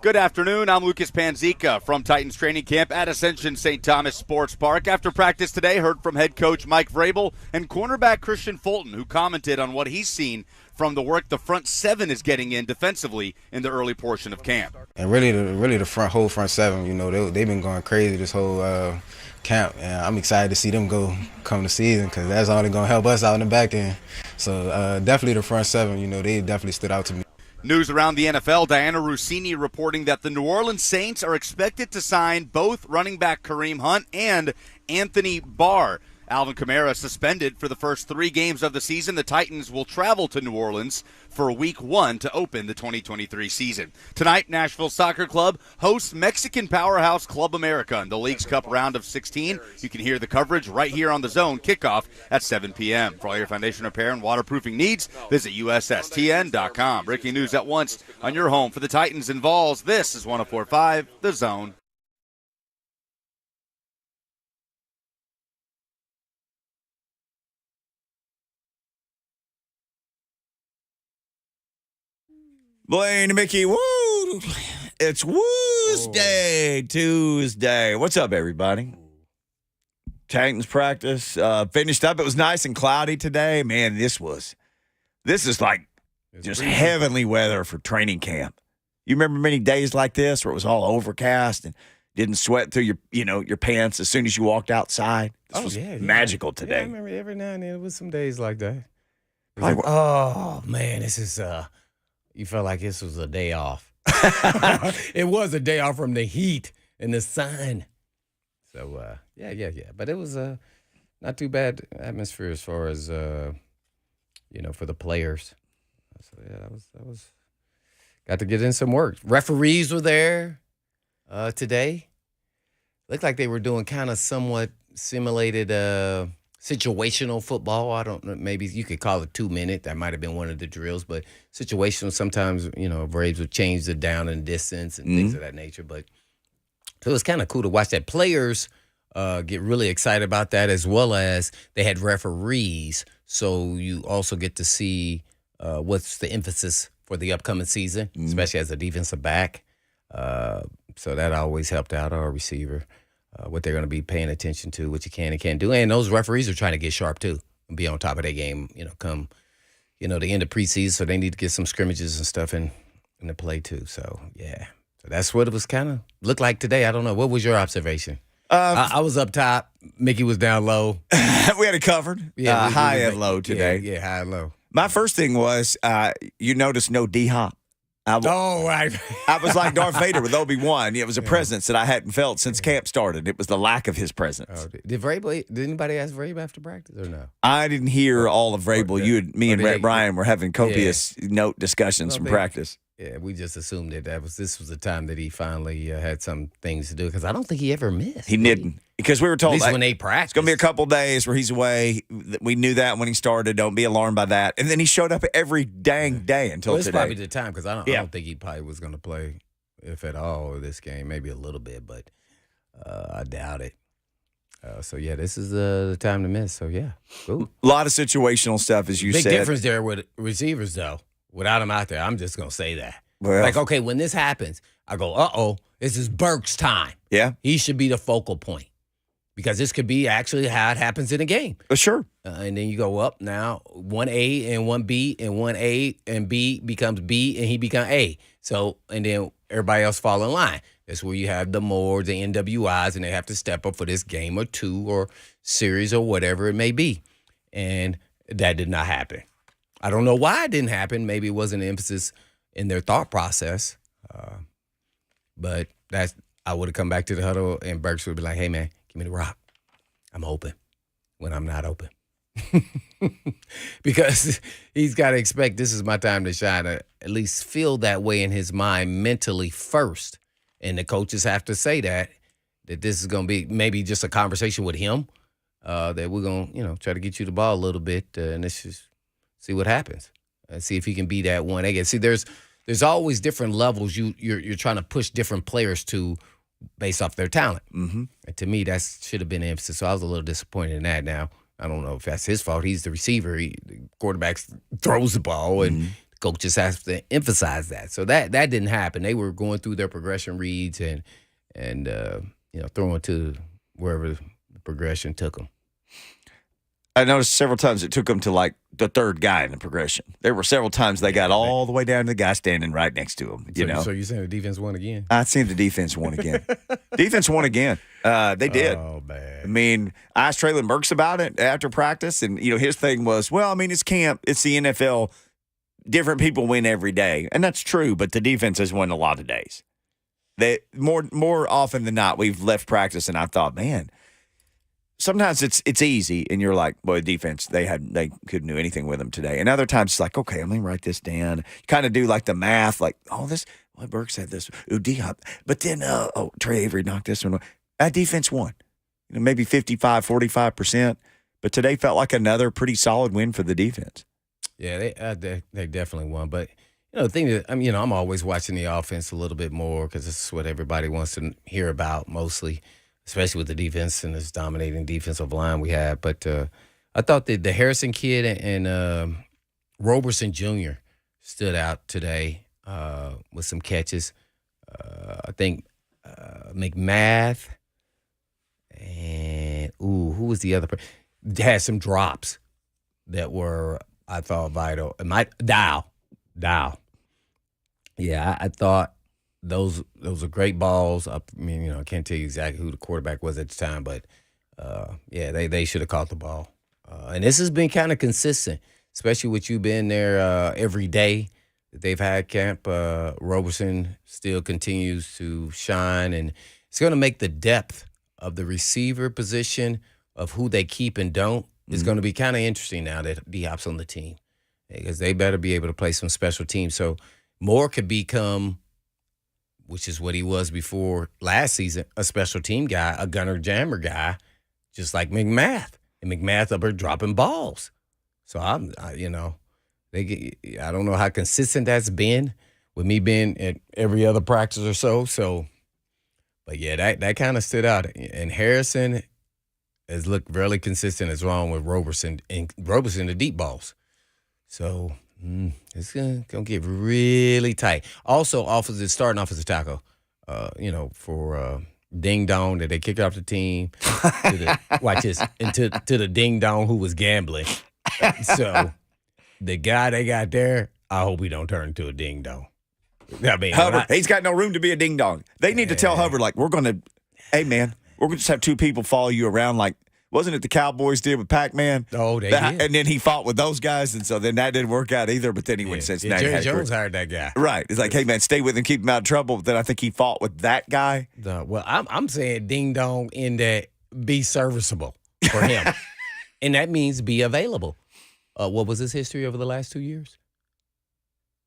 Good afternoon. I'm Lucas Panzica from Titans training camp at Ascension St. Thomas Sports Park. After practice today, heard from head coach Mike Vrabel and cornerback Christian Fulton, who commented on what he's seen from the work the front seven is getting in defensively in the early portion of camp. And really the whole front seven, you know, they've been going crazy this whole camp, and I'm excited to see them come the season because that's only going to help us out in the back end. So definitely the front seven, you know, they definitely stood out to me. News around the NFL, Diana Rossini reporting that the New Orleans Saints are expected to sign both running back Kareem Hunt and Anthony Barr. Alvin Kamara suspended for the first 3 games of the season. The Titans will travel to New Orleans for Week 1 to open the 2023 season. Tonight, Nashville Soccer Club hosts Mexican powerhouse Club America in the League's Cup round of 16. You can hear the coverage right here on The Zone. Kickoff at 7 p.m. For all your foundation repair and waterproofing needs, visit USSTN.com. Breaking news at once on your home for the Titans and Vols. This is 104.5 The Zone. Blaine and Mickey, woo! It's Tuesday. What's up, everybody? Titans practice finished up. It was nice and cloudy today. Man, this is like just heavenly weather for training camp. You remember many days like this where it was all overcast and didn't sweat through your pants as soon as you walked outside? This was magical today. Yeah, I remember every now and then it was some days like that. Like, oh man, this is you felt like this was a day off. It was a day off from the heat and the sun. So yeah. But it was not too bad atmosphere as far as for the players. So yeah, that was got to get in some work. Referees were there today. Looked like they were doing kind of somewhat simulated situational football. I don't know. Maybe you could call it 2-minute. That might have been one of the drills. But situational, sometimes, Braves would change the down and distance and things of that nature. But so it was kind of cool to watch that. Players get really excited about that, as well as they had referees. So you also get to see what's the emphasis for the upcoming season, especially as a defensive back. So that always helped out our receiver. What they're going to be paying attention to, what you can and can't do. And those referees are trying to get sharp, too, and be on top of their game, come, the end of preseason. So they need to get some scrimmages and stuff in the play, too. So, yeah. So that's what it was kind of looked like today. I don't know. What was your observation? I was up top. Mickey was down low. We had it covered. Yeah, high and low today. Yeah, high and low. My first thing was you noticed no D-Hop. Right. I was like Darth Vader with Obi-Wan. It was a presence that I hadn't felt since camp started. It was the lack of his presence. Did anybody ask Vrabel after practice or no? I didn't hear all of Vrabel. Me and Rhett Bryan were having copious note discussions from practice. Yeah, we just assumed that this was the time that he finally had some things to do, because I don't think he ever missed. He didn't. Because we were told, at least when they practiced, it's going to be a couple days where he's away. We knew that when he started. Don't be alarmed by that. And then he showed up every dang day until today. It's probably the time, because I don't think he probably was going to play, if at all, this game. Maybe a little bit, but I doubt it. So, yeah, this is the time to miss. So, yeah, cool. A lot of situational stuff, as you said. Big difference there with receivers, though. Without him out there, I'm just going to say that. Well, like, okay, when this happens, I go, uh-oh, this is Burke's time. Yeah. He should be the focal point, because this could be actually how it happens in a game. Sure. And then you go up now, 1A and 1B, and 1A and B becomes B, and he becomes A. So, and then everybody else fall in line. That's where you have the Moors, the NWIs, and they have to step up for this game or two or series or whatever it may be. And that did not happen. I don't know why it didn't happen. Maybe it wasn't an emphasis in their thought process. But I would have come back to the huddle, and Burks would be like, hey, man, give me the rock. I'm open when I'm not open. Because he's got to expect this is my time to shine, at least feel that way in his mind mentally first. And the coaches have to say that this is going to be maybe just a conversation with him, that we're going to, try to get you the ball a little bit, and let's just see what happens. See if he can be that one. Again, see, there's always different levels you're trying to push different players to based off their talent. Mm-hmm. And to me, that should have been emphasis. So I was a little disappointed in that. Now, I don't know if that's his fault. He's the receiver. The quarterback throws the ball, and the coaches have to emphasize that. So that didn't happen. They were going through their progression reads and throwing to wherever the progression took them. I noticed several times it took them to like the third guy in the progression. There were several times they got all the way down to the guy standing right next to him. So you're saying the defense won again? I seen the defense won again. Defense won again. They did. Oh, man. I mean, I asked Traylon Burks about it after practice, and his thing was, well, I mean, it's camp, it's the NFL. Different people win every day, and that's true. But the defense has won a lot of days. They more often than not, we've left practice, and I thought, man. Sometimes it's easy, and you're like, boy, defense, they couldn't do anything with them today. And other times it's like, okay, I'm going to write this down. You kind of do like the math, like, Burke said this. D-Hop. But then, Trey Avery knocked this one. That defense won. Maybe 55, 45%. But today felt like another pretty solid win for the defense. Yeah, they definitely won. But, the thing is, I'm always watching the offense a little bit more because this is what everybody wants to hear about mostly. Especially with the defense and this dominating defensive line we have. But I thought that the Harrison kid and Roberson Jr. stood out today with some catches. I think McMath and, who was the other person? Had some drops that were, I thought, vital. Dow. Yeah, I thought. Those are great balls. I mean, I can't tell you exactly who the quarterback was at the time, but they should have caught the ball. And this has been kind of consistent, especially with you being there every day that they've had camp. Roberson still continues to shine, and it's going to make the depth of the receiver position of who they keep and don't is going to be kind of interesting now that D-Hop's on the team, because they better be able to play some special teams. So Moore could become, which is what he was before last season, a special team guy, a gunner jammer guy, just like McMath. And McMath up there dropping balls. So I don't know how consistent that's been with me being at every other practice or so. So, but yeah, that kind of stood out. And Harrison has looked really consistent as wrong with Roberson, and Roberson the deep balls. So it's gonna get really tight. Also, starting offensive tackle, for Ding Dong that they kicked off the team. Watch this, to the Ding Dong who was gambling. So the guy they got there, I hope he don't turn into a Ding Dong. I mean, Hubbard, he's got no room to be a Ding Dong. They need to tell Hubbard, like, we're going to just have two people follow you around, like, wasn't it the Cowboys did with Pac-Man? Oh, they did. And then he fought with those guys, and so then that didn't work out either. But then he went to Cincinnati. Jerry Jones hired that guy. Right. It's like, hey, man, stay with him, keep him out of trouble. But then I think he fought with that guy. Well, I'm saying Ding Dong in that be serviceable for him. And that means be available. What was his history over the last 2 years?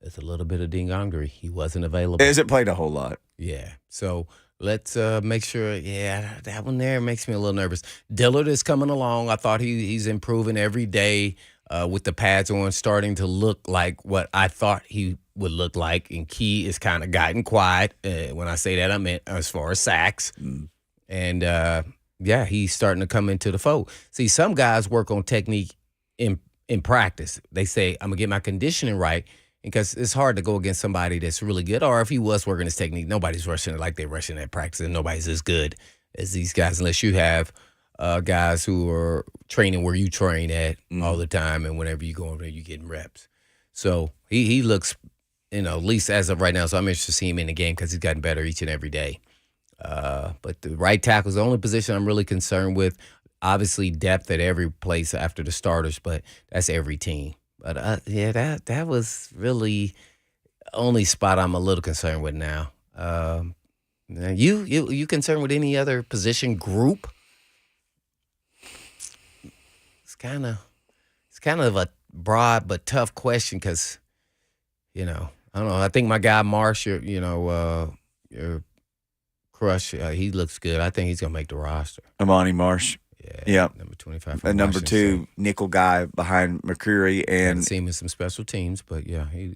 It's a little bit of Ding Dongery. He wasn't available. Hasn't played a whole lot. Yeah. So let's make sure. Yeah, that one there makes me a little nervous. Dillard is coming along. I thought he's improving every day with the pads on, starting to look like what I thought he would look like. And Key is kind of gotten quiet. When I say that, I meant as far as sacks. And, he's starting to come into the fold. See, some guys work on technique in practice. They say, I'm going to get my conditioning right. Because it's hard to go against somebody that's really good. Or if he was working his technique, nobody's rushing it like they're rushing at practice, and nobody's as good as these guys unless you have guys who are training where you train at all the time, and whenever you go over there, you're getting reps. So he looks, at least as of right now, so I'm interested to see him in the game because he's gotten better each and every day. But the right tackle is the only position I'm really concerned with. Obviously, depth at every place after the starters, but that's every team. But, that was really the only spot I'm a little concerned with now. You concerned with any other position group? It's kind of a broad but tough question because, I don't know. I think my guy Marsh, your crush, he looks good. I think he's going to make the roster. Amani Marsh. Yeah. Number 25. And number 2, nickel guy behind McCreary. And haven't seen him in some special teams, but yeah, he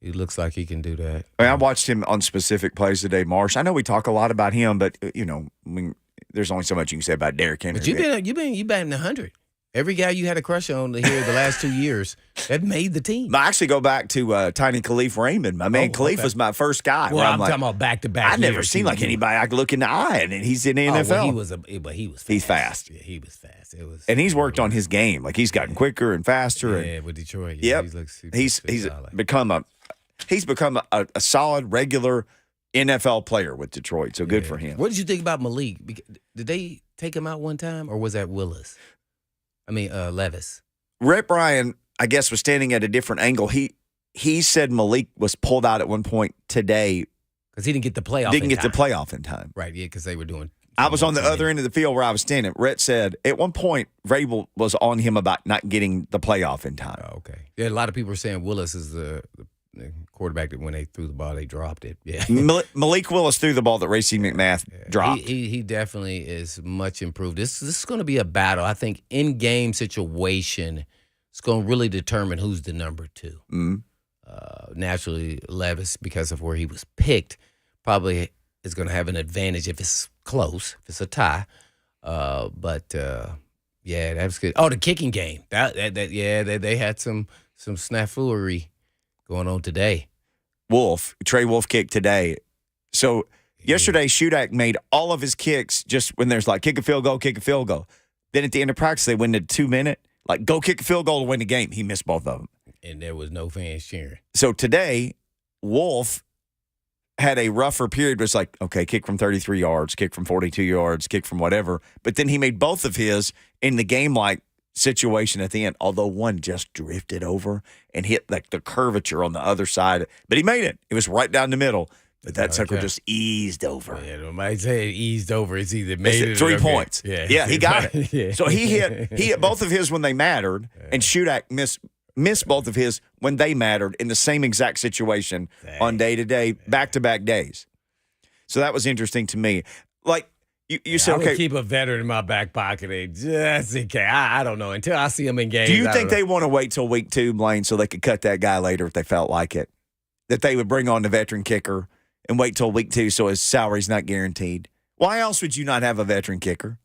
looks like he can do that. I watched him on specific plays today, Marsh. I know we talk a lot about him, but there's only so much you can say about Derrick Henry. But you batting 100. Every guy you had a crush on here the last 2 years that made the team. I actually go back to Tiny Khalif Raymond. My man Khalif was my first guy. Well, where I'm like, talking about back-to-back. I never seen like anybody I could look in the eye, and he's in the NFL. Well, he was fast. He's fast. Yeah, he was fast. And he's worked on his game. Like he's gotten quicker and faster. Yeah, and, with Detroit. Yeah, yep. He's become a solid regular NFL player with Detroit. So good for him. What did you think about Malik? Did they take him out one time, or was that Levis? Rhett Bryan, I guess, was standing at a different angle. He said Malik was pulled out at one point today because he didn't get the playoff. Didn't get the playoff in time. Right? Yeah, because they were doing. I was on the other end of the field where I was standing. Rhett said at one point Vrabel was on him about not getting the playoff in time. Oh, okay. Yeah, a lot of people are saying Willis is the quarterback that when they threw the ball, they dropped it. Yeah. Malik Willis threw the ball that Racey McMath dropped. He definitely is much improved. This is going to be a battle. I think in-game situation is going to really determine who's the number 2. Mm-hmm. Naturally, Levis, because of where he was picked, probably is going to have an advantage if it's close, if it's a tie. But that was good. Oh, the kicking game. They had some snaffulery going on today. Trey Wolf kicked today. So yesterday, Shudak made all of his kicks just when there's like kick a field goal. Then at the end of practice, they went to 2-minute, like go kick a field goal to win the game. He missed both of them. And there was no fans cheering. So today, Wolf had a rougher period where it's like, okay, kick from 33 yards, kick from 42 yards, kick from whatever. But then he made both of his in the game-like situation at the end, although one just drifted over and hit like the curvature on the other side. But he made it. It was right down the middle. But that sucker just eased over. Yeah, nobody say it eased over. It's either made it 3 points. Yeah, he got it. Yeah. So he hit both of his when they mattered, and Shudak missed both of his when they mattered in the same exact situation on day-to-day, back-to-back days. So that was interesting to me. Like, you said, I would okay. keep a veteran in my back pocket just in case. I don't know. Until I see him in games. Do you think they want to wait till week 2, Blaine, so they could cut that guy later if they felt like it? That they would bring on the veteran kicker and wait till week 2 so his salary's not guaranteed? Why else would you not have a veteran kicker?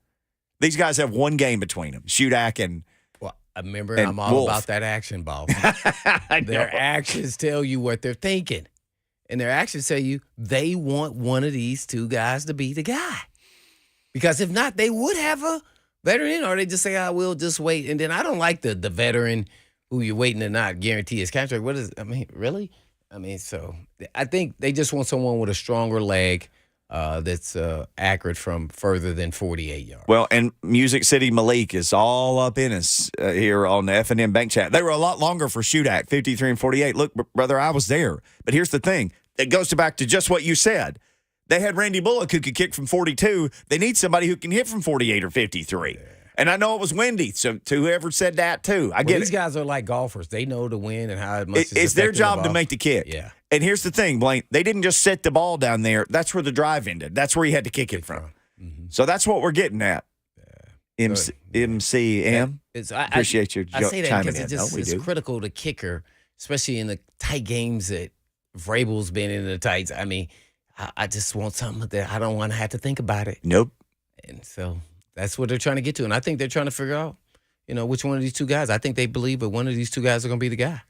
These guys have one game between them, Shudak and I remember and I'm all Wolf. about that action, boss. Their actions tell you what they're thinking. And their actions tell you they want one of these 2 guys to be the guy. Because if not, they would have a veteran, or they just say, I will just wait. And then I don't like the veteran who you're waiting to not guarantee his contract. Really? So I think they just want someone with a stronger leg that's accurate from further than 48 yards. Well, and Music City Malik is all up in us here on the F&M Bank Chat. They were a lot longer for Shudak, 53 and 48. Look, brother, I was there. But here's the thing. It goes back to just what you said. They had Randy Bullock who could kick from 42. They need somebody who can hit from 48 or 53. Yeah. And I know it was windy, so to whoever said that, too. I get these guys are like golfers. They know the win and how much it's their job to make the kick. Yeah. And here's the thing, Blaine. They didn't just set the ball down there. That's where the drive ended. That's where he had to kick it from. Mm-hmm. So that's what we're getting at. MCM. Appreciate your I say that chiming because in. It's critical to kicker, especially in the tight games that Vrabel's been in the tights. I just want something that I don't want to have to think about it. Nope. And so that's what they're trying to get to. And I think they're trying to figure out, which one of these 2 guys. I think they believe that one of these 2 guys are going to be the guy.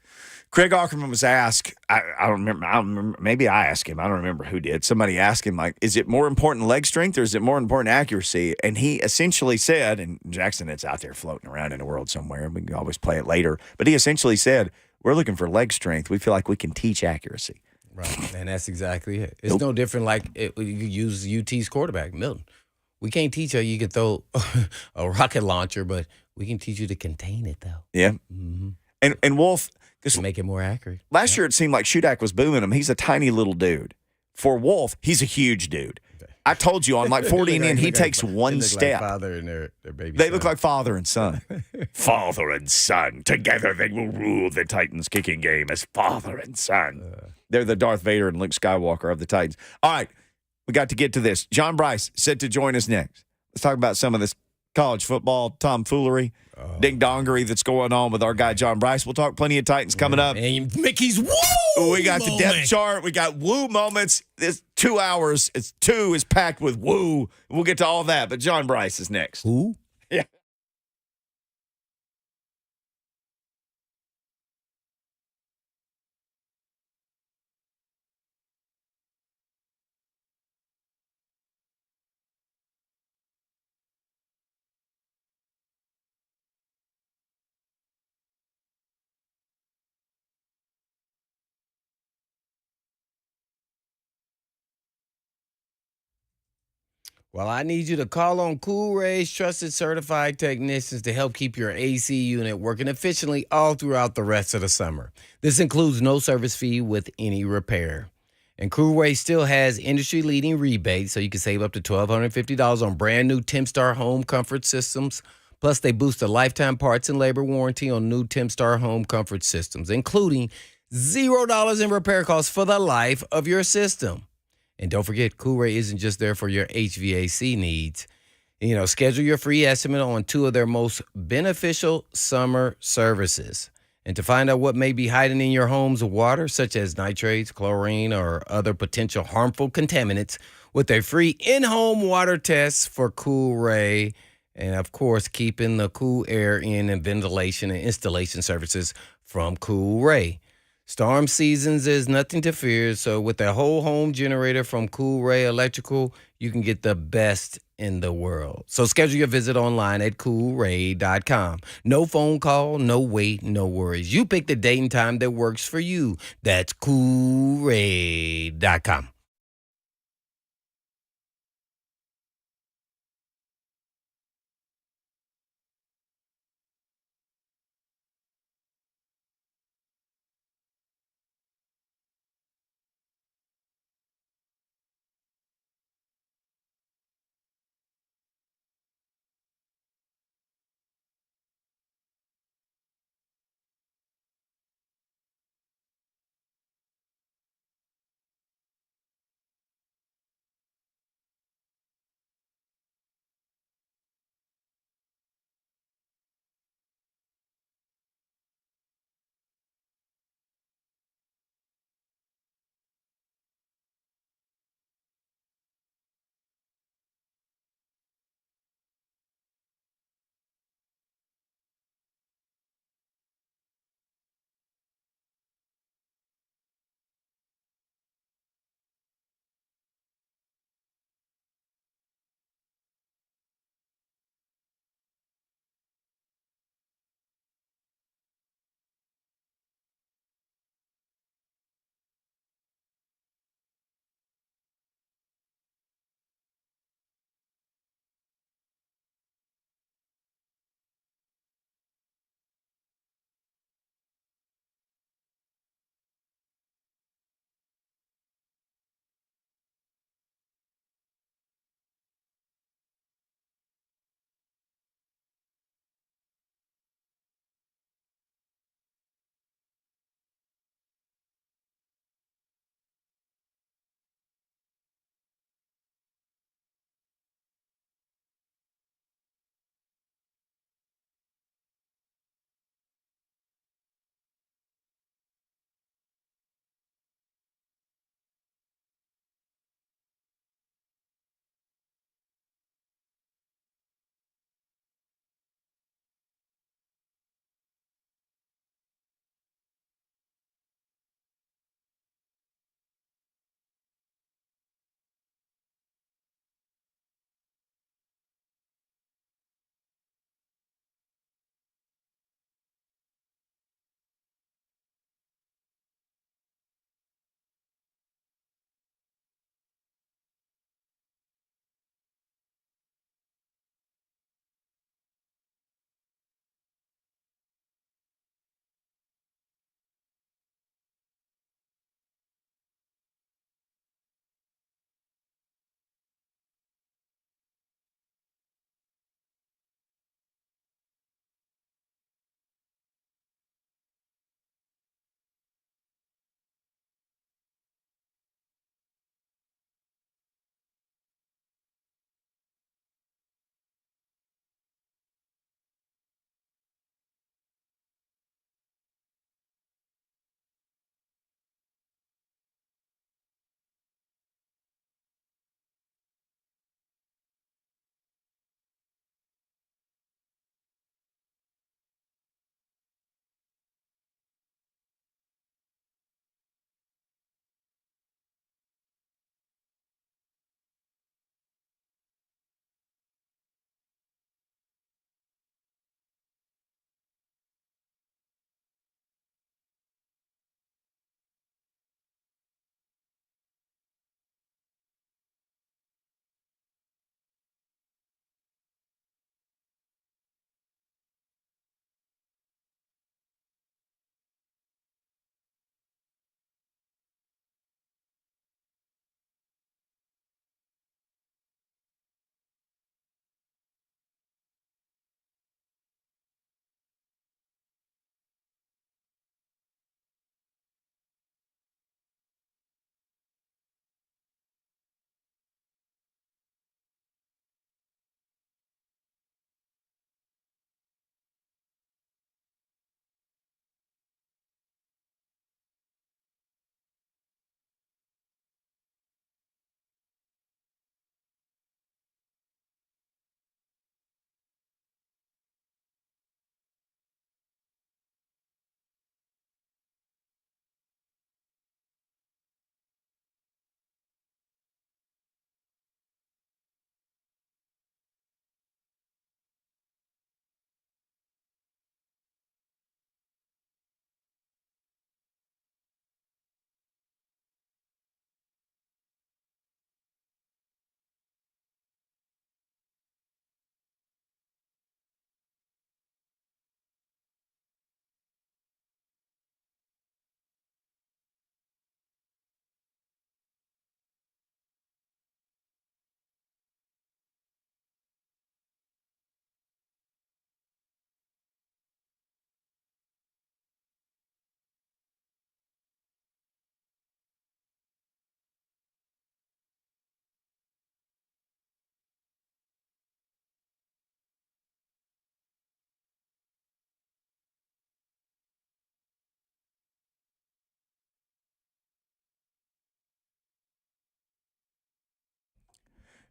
Craig Ackerman was asked, I don't remember, maybe I asked him. I don't remember who did. Somebody asked him, like, is it more important leg strength or is it more important accuracy? And he essentially said, and Jackson, it's out there floating around in the world somewhere, and we can always play it later. But he essentially said, we're looking for leg strength. We feel like we can teach accuracy. Right, and that's exactly it. It's no different like you use UT's quarterback, Milton. We can't teach you can throw a rocket launcher, but we can teach you to contain it, though. Yeah. Mm-hmm. And Wolf, to make it more accurate. Last year it seemed like Shudak was booming him. He's a tiny little dude. For Wolf, he's a huge dude. I told you on like 40 and in, he takes one step. Like father and their baby. They look like father and son. Father and son. Together they will rule the Titans kicking game as father and son. They're the Darth Vader and Luke Skywalker of the Titans. All right, we got to get to this. John Brice set to join us next. Let's talk about some of this college football tomfoolery, ding-dongery that's going on with our guy John Brice. We'll talk plenty of Titans coming up. And Mickey's woo! We got the depth chart. We got woo moments. This 2 hours. It's 2 is packed with woo. We'll get to all that, but John Brice is next. Who? Yeah. Well, I need you to call on Cool Ray's trusted certified technicians to help keep your AC unit working efficiently all throughout the rest of the summer. This includes no service fee with any repair. And Cool Ray still has industry-leading rebates, so you can save up to $1,250 on brand new Timstar home comfort systems. Plus, they boost the lifetime parts and labor warranty on new Timstar home comfort systems, including $0 in repair costs for the life of your system. And don't forget, Cool Ray isn't just there for your HVAC needs. Schedule your free estimate on 2 of their most beneficial summer services. And to find out what may be hiding in your home's water, such as nitrates, chlorine, or other potential harmful contaminants, with a free in-home water test for Cool Ray. And, of course, keeping the cool air in and ventilation and installation services from Cool Ray. Storm seasons is nothing to fear, so with a whole home generator from Cool Ray Electrical, you can get the best in the world. So schedule your visit online at coolray.com. No phone call, no wait, no worries. You pick the date and time that works for you. That's coolray.com.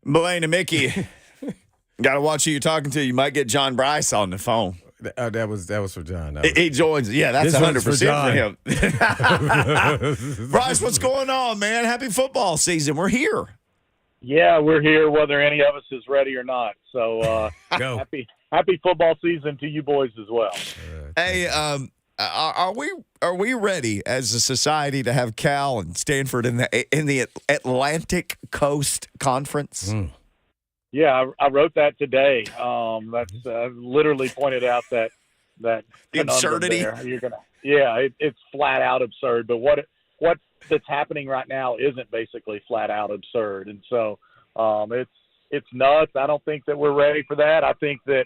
Blaine and Mickey, got to watch who you're talking to. You might get John Brice on the phone. That was for John. He joins. Yeah, that's This one's 100% for him. Brice, what's going on, man? Happy football season. We're here. Yeah, we're here whether any of us is ready or not. So Go. happy football season to you boys as well. Hey, are we ready as a society to have Cal and Stanford in the Atlantic Coast Conference? Yeah, I wrote that today. That's literally pointed out that The absurdity. It's flat out absurd. But what that's happening right now isn't basically flat out absurd, and so it's nuts. I don't think that we're ready for that. I think that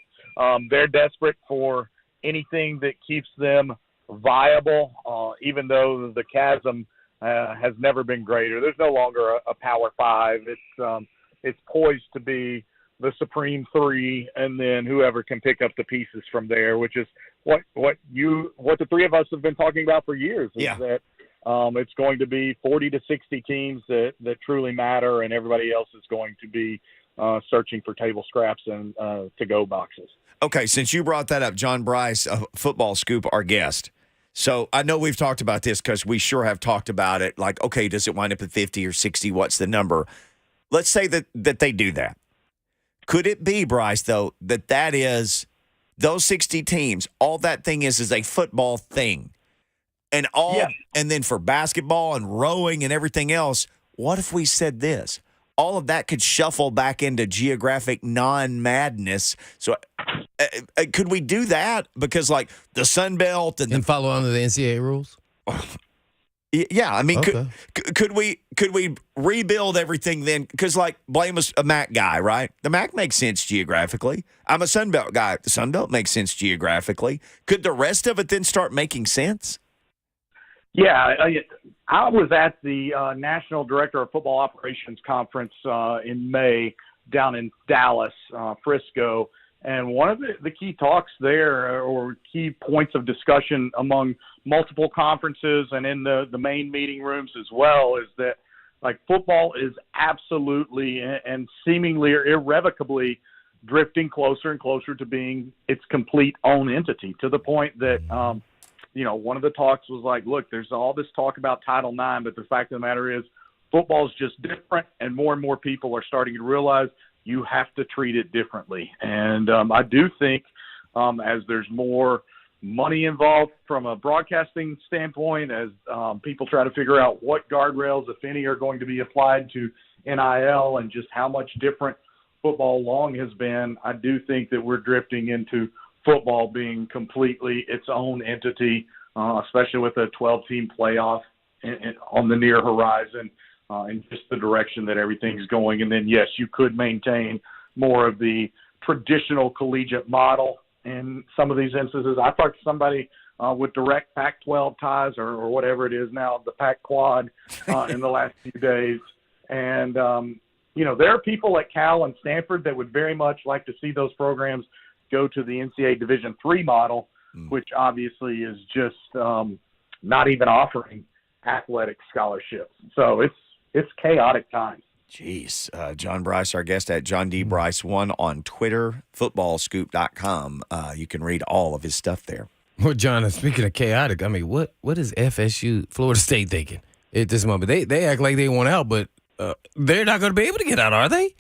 they're desperate for anything that keeps them viable, even though the chasm has never been greater. There's no longer a Power Five. It's poised to be the Supreme Three, and then whoever can pick up the pieces from there, which is what the three of us have been talking about for years. Is that it's going to be 40 to 60 teams that truly matter, and everybody else is going to be searching for table scraps and to-go boxes. Okay, since you brought that up, John Brice, Football Scoop, our guest. So I know we've talked about this because we sure have talked about it. Like, okay, does it wind up at 50 or 60? What's the number? Let's say that they do that. Could it be, Brice, though, that is those 60 teams, all that thing is a football thing? And and then for basketball and rowing and everything else, what if we said this? All of that could shuffle back into geographic non-madness. So could we do that? Because, like, the Sun Belt and follow under the NCAA rules? Yeah, I mean, Okay. could we rebuild everything then? Because, like, Blaine was a MAC guy, right? The MAC makes sense geographically. I'm a Sun Belt guy. The Sun Belt makes sense geographically. Could the rest of it then start making sense? Yeah, I was at the National Director of Football Operations Conference in May down in Dallas, Frisco, and one of the key talks there, or key points of discussion among multiple conferences and in the main meeting rooms as well, is that, like, football is absolutely and seemingly or irrevocably drifting closer and closer to being its complete own entity, to the point that one of the talks was like, look, there's all this talk about Title IX, but the fact of the matter is football is just different, and more people are starting to realize you have to treat it differently. And I do think as there's more money involved from a broadcasting standpoint, as people try to figure out what guardrails, if any, are going to be applied to NIL and just how much different football long has been, I do think that we're drifting into football being completely its own entity, especially with a 12-team playoff on the near horizon, and just the direction that everything's going. And then, yes, you could maintain more of the traditional collegiate model in some of these instances. I talked to somebody with direct Pac-12 ties or whatever it is now, the Pac-Quad, in the last few days. And, there are people at Cal and Stanford that would very much like to see those programs go to the NCAA Division III model, which obviously is just not even offering athletic scholarships. So it's chaotic times. Jeez. John Brice, our guest at John D. Brice 1 on Twitter, footballscoop.com. You can read all of his stuff there. Well, John, speaking of chaotic, I mean, what is FSU, Florida State, thinking at this moment? They act like they want out, but they're not going to be able to get out, are they?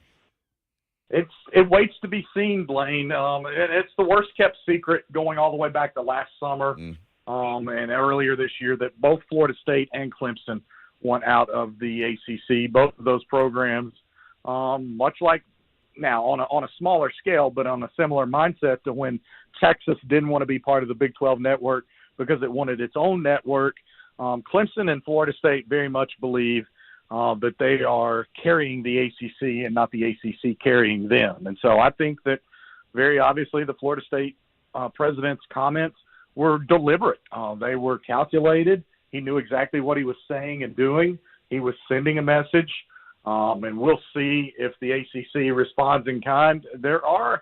It waits to be seen, Blaine. It's the worst kept secret going all the way back to last summer and earlier this year that both Florida State and Clemson want out of the ACC. Both of those programs, much like now on a smaller scale, but on a similar mindset to when Texas didn't want to be part of the Big 12 network because it wanted its own network. Clemson and Florida State very much believe that they are carrying the ACC and not the ACC carrying them. And so I think that very obviously the Florida State president's comments were deliberate. They were calculated. He knew exactly what he was saying and doing. He was sending a message, and we'll see if the ACC responds in kind. There are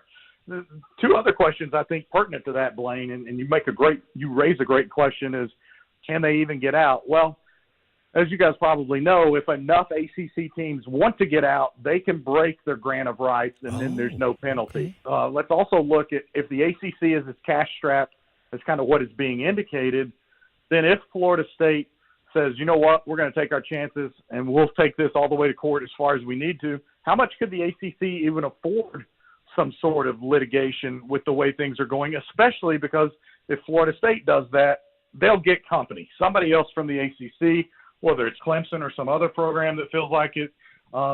two other questions I think pertinent to that, Blaine, and you raise a great question: is can they even get out? Well, as you guys probably know, if enough ACC teams want to get out, they can break their grant of rights, and then there's no penalty. Okay. Let's also look at if the ACC is as cash-strapped as kind of what is being indicated, then if Florida State says, you know what, we're going to take our chances and we'll take this all the way to court as far as we need to, how much could the ACC even afford some sort of litigation with the way things are going, especially because if Florida State does that, they'll get company. Somebody else from the ACC, whether it's Clemson or some other program that feels like it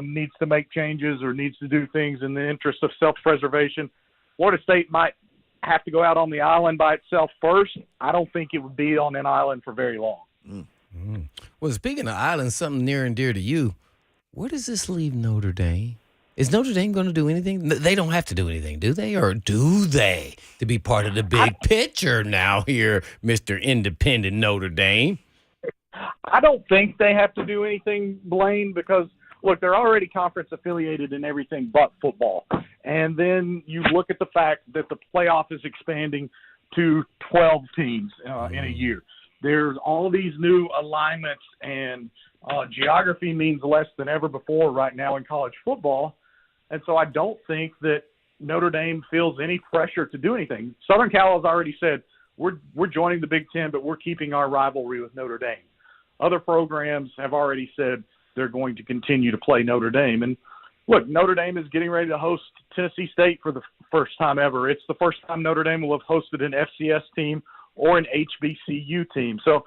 needs to make changes or needs to do things in the interest of self-preservation, Florida State might have to go out on the island by itself first. I don't think it would be on an island for very long. Mm-hmm. Well, speaking of islands, something near and dear to you, where does this leave Notre Dame? Is Notre Dame going to do anything? They don't have to do anything, do they? Or do they? To be part of the big picture now here, Mr. Independent Notre Dame. I don't think they have to do anything, Blaine, because, look, they're already conference affiliated in everything but football. And then you look at the fact that the playoff is expanding to 12 teams in a year. There's all these new alignments, and geography means less than ever before right now in college football. And so I don't think that Notre Dame feels any pressure to do anything. Southern Cal has already said, we're joining the Big Ten, but we're keeping our rivalry with Notre Dame. Other programs have already said they're going to continue to play Notre Dame. And look, Notre Dame is getting ready to host Tennessee State for the first time ever. It's the first time Notre Dame will have hosted an FCS team or an HBCU team. So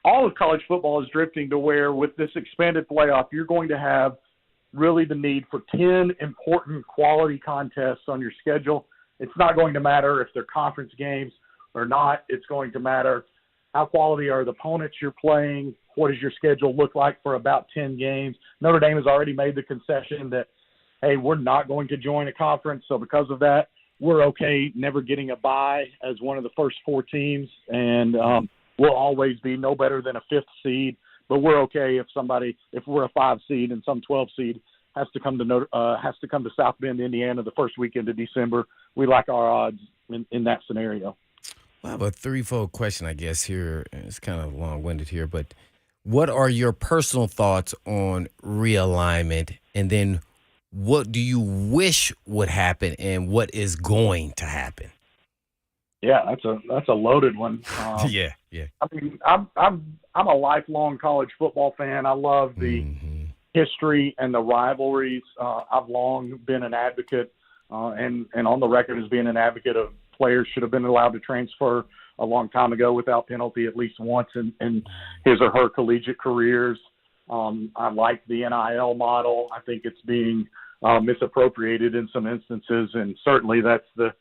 all of college football is drifting to where with this expanded playoff, you're going to have really the need for 10 important quality contests on your schedule. It's not going to matter if they're conference games or not. It's going to matter how quality are the opponents you're playing, what does your schedule look like for about 10 games. Notre Dame has already made the concession that, hey, we're not going to join a conference, so because of that, we're okay never getting a bye as one of the first four teams, and we'll always be no better than a fifth seed, but we're okay if we're a 5 seed and some 12 seed has to come to South Bend, Indiana the first weekend of December. We like our odds in that scenario. I have a threefold question, I guess, here. It's kind of long-winded here, but what are your personal thoughts on realignment? And then what do you wish would happen and what is going to happen? Yeah, that's a loaded one. Yeah. I mean, I'm a lifelong college football fan. I love the history and the rivalries. I've long been an advocate and on the record as being an advocate of players should have been allowed to transfer a long time ago without penalty at least once in his or her collegiate careers. I like the NIL model. I think it's being misappropriated in some instances, and certainly that's the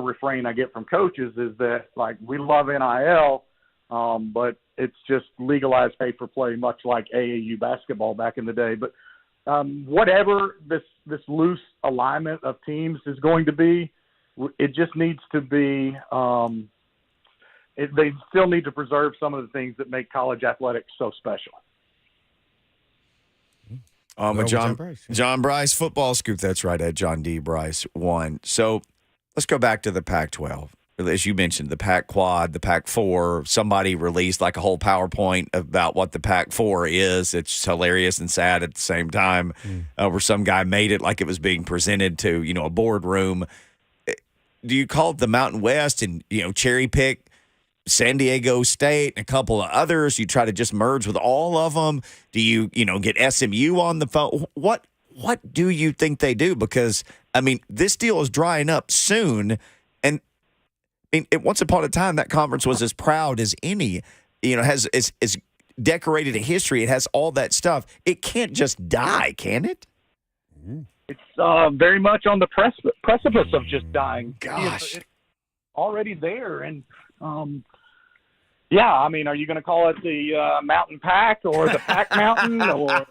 refrain I get from coaches is that, like, we love NIL, but it's just legalized pay for play, much like AAU basketball back in the day. But whatever this loose alignment of teams is going to be, it just needs to be they still need to preserve some of the things that make college athletics so special. John Brice, Football Scoop. That's right, at John D. Brice 1. So let's go back to the Pac-12. As you mentioned, the Pac-Quad, the Pac-4, somebody released like a whole PowerPoint about what the Pac-4 is. It's hilarious and sad at the same time, where some guy made it like it was being presented to, a boardroom. Do you call it the Mountain West and, cherry pick San Diego State and a couple of others? You try to just merge with all of them? Do you, get SMU on the phone? What do you think they do? Because, this deal is drying up soon. And, once upon a time, that conference was as proud as any, has decorated a history. It has all that stuff. It can't just die, can it? It's very much on the precipice of just dying. Gosh. It's already there. And, are you going to call it the Mountain Pack or the Pack Mountain? Or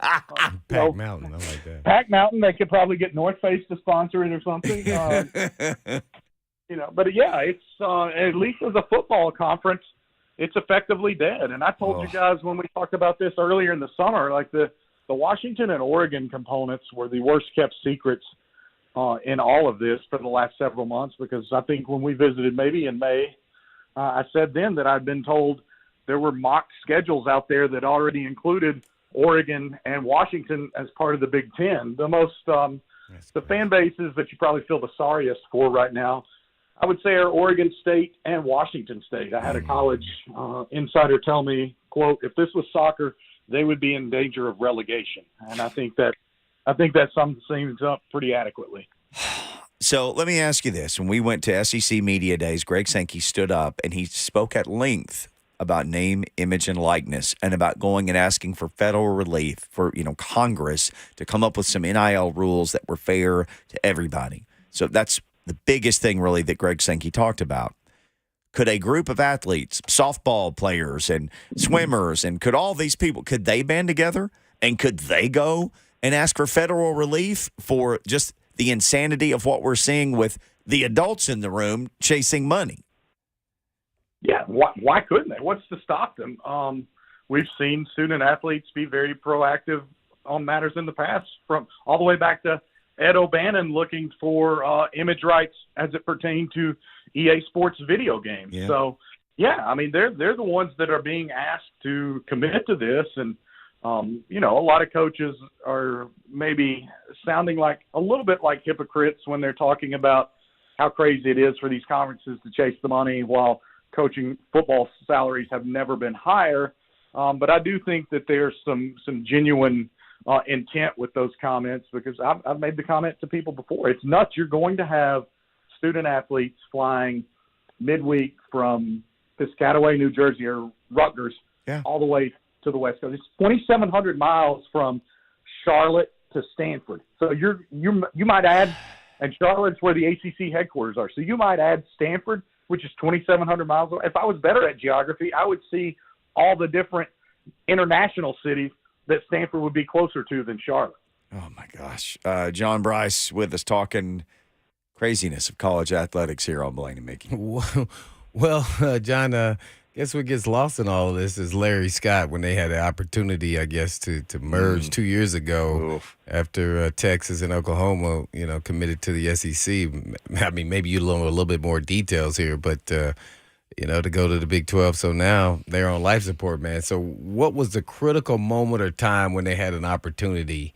Pack Mountain, I like that. Pack Mountain, they could probably get North Face to sponsor it or something. But yeah, it's at least as a football conference, it's effectively dead. And I told you guys when we talked about this earlier in the summer, like the Washington and Oregon components were the worst kept secrets in all of this for the last several months, because I think when we visited maybe in May, I said then that I'd been told there were mock schedules out there that already included Oregon and Washington as part of the Big Ten. The fan bases that you probably feel the sorriest for right now, I would say, are Oregon State and Washington State. I had a college insider tell me, quote, if this was soccer, they would be in danger of relegation. And I think that sums things up pretty adequately. So let me ask you this. When we went to SEC Media Days, Greg Sankey stood up and he spoke at length about name, image, and likeness, and about going and asking for federal relief for, Congress to come up with some NIL rules that were fair to everybody. So that's the biggest thing really that Greg Sankey talked about. Could a group of athletes, softball players and swimmers, and could all these people, could they band together and could they go and ask for federal relief for just the insanity of what we're seeing with the adults in the room chasing money? Yeah, why couldn't they? What's to stop them? We've seen student athletes be very proactive on matters in the past, from all the way back to Ed O'Bannon looking for image rights as it pertained to EA Sports video games. Yeah. So, yeah, I mean, they're the ones that are being asked to commit to this. And, a lot of coaches are maybe sounding like a little bit like hypocrites when they're talking about how crazy it is for these conferences to chase the money while coaching football salaries have never been higher. But I do think that there's some genuine intent with those comments, because I've made the comment to people before. It's nuts. You're going to have student athletes flying midweek from Piscataway, New Jersey, or Rutgers, all the way to the West Coast. It's 2,700 miles from Charlotte to Stanford. So you might add, and Charlotte's where the ACC headquarters are. So you might add Stanford, which is 2,700 miles away. If I was better at geography, I would see all the different international cities that Stanford would be closer to than Charlotte. Oh, my gosh. John Brice with us talking craziness of college athletics here on Blaine and Mickey. Well, John, guess what gets lost in all of this is Larry Scott, when they had the opportunity, I guess, to merge 2 years ago after Texas and Oklahoma, committed to the SEC. I mean, maybe you know a little bit more details here, but to go to the Big 12. So now they're on life support, man. So what was the critical moment or time when they had an opportunity,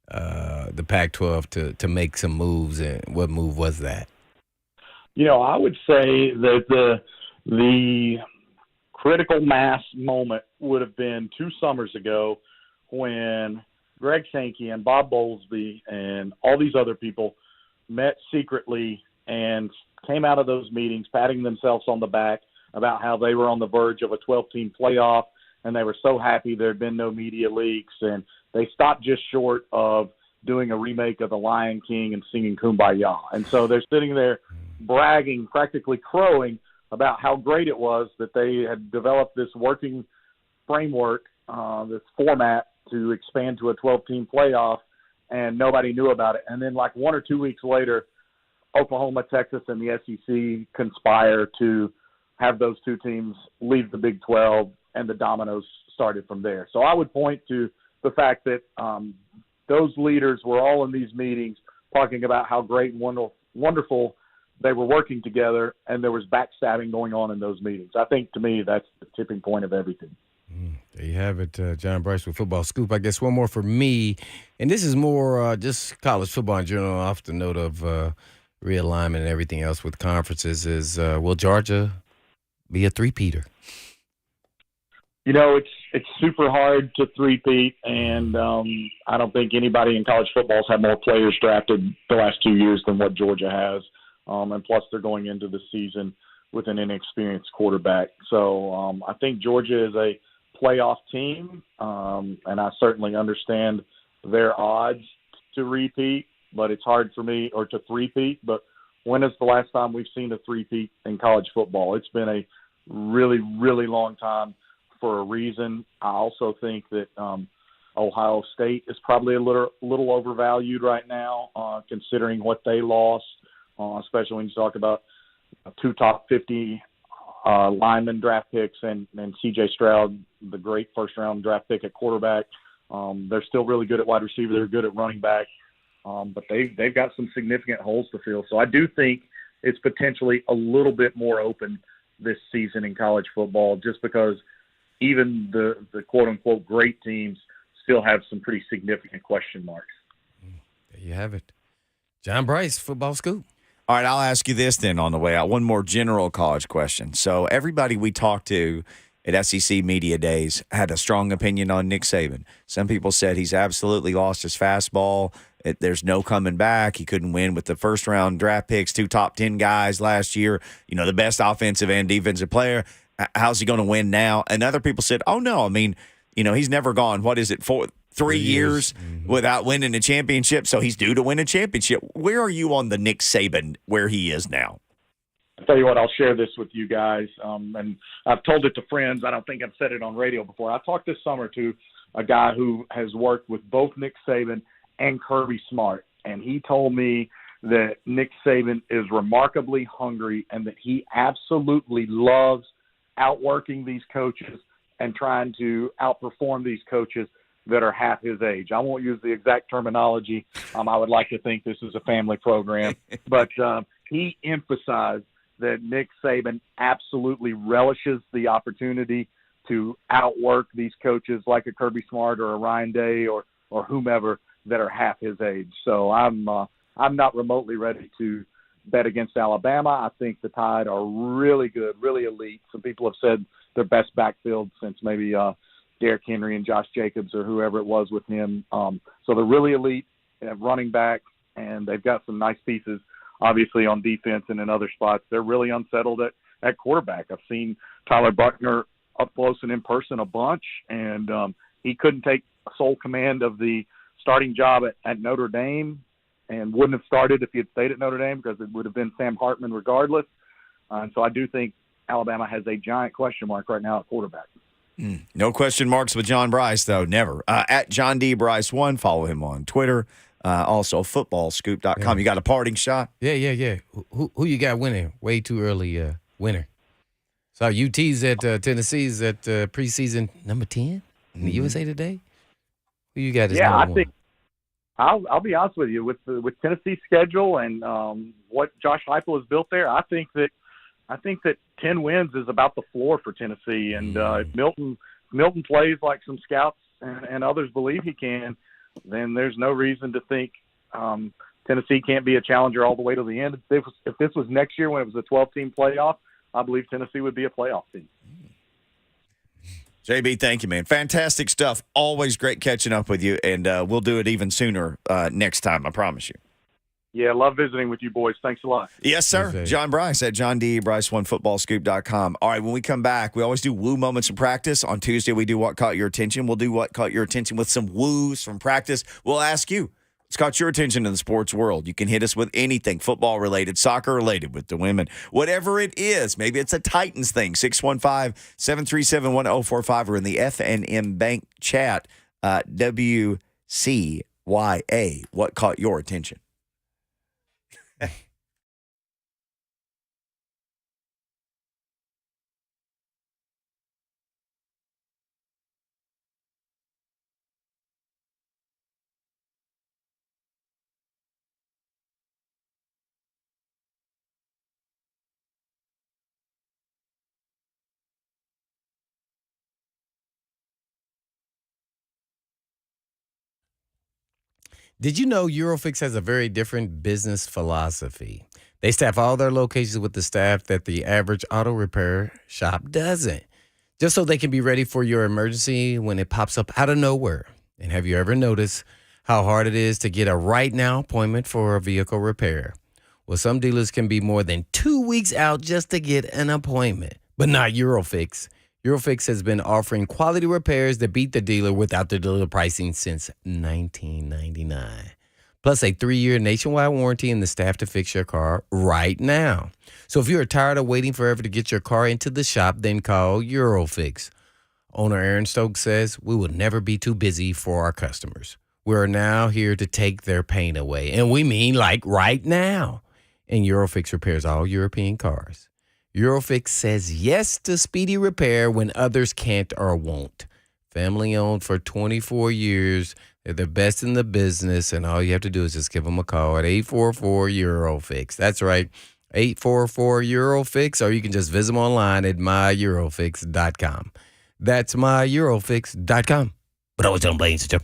the Pac-12, to make some moves, and what move was that? I would say that the critical mass moment would have been 2 summers ago when Greg Sankey and Bob Bowlesby and all these other people met secretly and came out of those meetings patting themselves on the back about how they were on the verge of a 12-team playoff, and they were so happy there had been no media leaks, and they stopped just short of doing a remake of The Lion King and singing Kumbaya. And so they're sitting there bragging, practically crowing, about how great it was that they had developed this working framework, this format to expand to a 12-team playoff, and nobody knew about it. And then 1 or 2 weeks later, Oklahoma, Texas, and the SEC conspire to have those 2 teams leave the Big 12, and the dominoes started from there. So I would point to the fact that those leaders were all in these meetings talking about how great and wonderful they were working together, and there was backstabbing going on in those meetings. I think, to me, that's the tipping point of everything. There you have it, John Brice with Football Scoop. I guess one more for me, and this is more just college football in general, off the note of realignment and everything else with conferences, is will Georgia be a three-peater? It's super hard to three-peat, and I don't think anybody in college football has had more players drafted the last 2 years than what Georgia has. And plus, they're going into the season with an inexperienced quarterback. So I think Georgia is a playoff team, and I certainly understand their odds to repeat, but it's hard for me, or to three-peat. But when is the last time we've seen a three-peat in college football? It's been a really, really long time for a reason. I also think that Ohio State is probably a little overvalued right now, considering what they lost, especially when you talk about 2 top 50 lineman draft picks and C.J. Stroud, the great first-round draft pick at quarterback. They're still really good at wide receiver. They're good at running back. But they've got some significant holes to fill. So I do think it's potentially a little bit more open this season in college football, just because even the quote-unquote great teams still have some pretty significant question marks. There you have it. John Brice, Football Scoop. All right, I'll ask you this then on the way out. One more general college question. So everybody we talked to at SEC Media Days had a strong opinion on Nick Saban. Some people said he's absolutely lost his fastball. There's no coming back. He couldn't win with the first-round draft picks, 2 top 10 guys last year, the best offensive and defensive player. How's he going to win now? And other people said, oh, no, I mean, he's never gone, 3 years without winning a championship, so he's due to win a championship. Where are you on the Nick Saban, where he is now? I'll tell you what, I'll share this with you guys, and I've told it to friends. I don't think I've said it on radio before. I talked this summer to a guy who has worked with both Nick Saban and Kirby Smart, and he told me that Nick Saban is remarkably hungry and that he absolutely loves outworking these coaches and trying to outperform these coaches that are half his age. I won't use the exact terminology. I would like to think this is a family program, but he emphasized that Nick Saban absolutely relishes the opportunity to outwork these coaches like a Kirby Smart or a Ryan Day or whomever that are half his age. So I'm not remotely ready to bet against Alabama. I think the Tide are really good, really elite. Some people have said their best backfield since maybe Derrick Henry and Josh Jacobs or whoever it was with him. So they're really elite at running back, and they've got some nice pieces, obviously, on defense and in other spots. They're really unsettled at quarterback. I've seen Tyler Buckner up close and in person a bunch, and he couldn't take sole command of the starting job at Notre Dame and wouldn't have started if he had stayed at Notre Dame because it would have been Sam Hartman regardless. And so I do think Alabama has a giant question mark right now at quarterback. No question marks with John Brice, though. Never. At John D. Brice 1, follow him on Twitter. Also, footballscoop.com. Yeah. You got a parting shot? Yeah. Who you got winning? Way too early winner. So UT's at Tennessee's at preseason number 10 in the USA Today. Who you got as number 1? Think I'll be honest with you with Tennessee's schedule and what Josh Heupel has built there. I think that 10 wins is about the floor for Tennessee, and if Milton plays like some scouts and others believe he can, then there's no reason to think Tennessee can't be a challenger all the way to the end. If this was next year when it was a 12-team playoff, I believe Tennessee would be a playoff team. JB, thank you, man. Fantastic stuff. Always great catching up with you, and we'll do it even sooner next time, I promise you. Yeah, love visiting with you boys. Thanks a lot. Yes, sir. Okay. John Brice at John D. Brice1 footballscoop.com. All right, when we come back, we always do woo moments of practice. On Tuesday, we do what caught your attention. We'll do what caught your attention with some woos from practice. We'll ask you, what's caught your attention in the sports world? You can hit us with anything football-related, soccer-related with the women. Whatever it is, maybe it's a Titans thing, 615-737-1045 or in the FNM Bank chat, WCYA. What caught your attention? Did you know Eurofix has a very different business philosophy? They staff all their locations with the staff that the average auto repair shop doesn't, just so they can be ready for your emergency when it pops up out of nowhere. And have you ever noticed how hard it is to get a right now appointment for a vehicle repair? Well, some dealers can be more than 2 weeks out just to get an appointment, but not Eurofix. Eurofix has been offering quality repairs that beat the dealer without the dealer pricing since 1999. Plus a 3-year nationwide warranty and the staff to fix your car right now. So if you're tired of waiting forever to get your car into the shop, then call Eurofix. Owner Aaron Stokes says, we will never be too busy for our customers. We're now here to take their pain away. And we mean like right now. And Eurofix repairs all European cars. Eurofix says yes to speedy repair when others can't or won't. Family owned for 24 years. They're the best in the business, and all you have to do is just give them a call at 844-EUROFIX. That's right, 844-EUROFIX, or you can just visit them online at myeurofix.com. That's myEurofix.com. But I was on Blaine's too.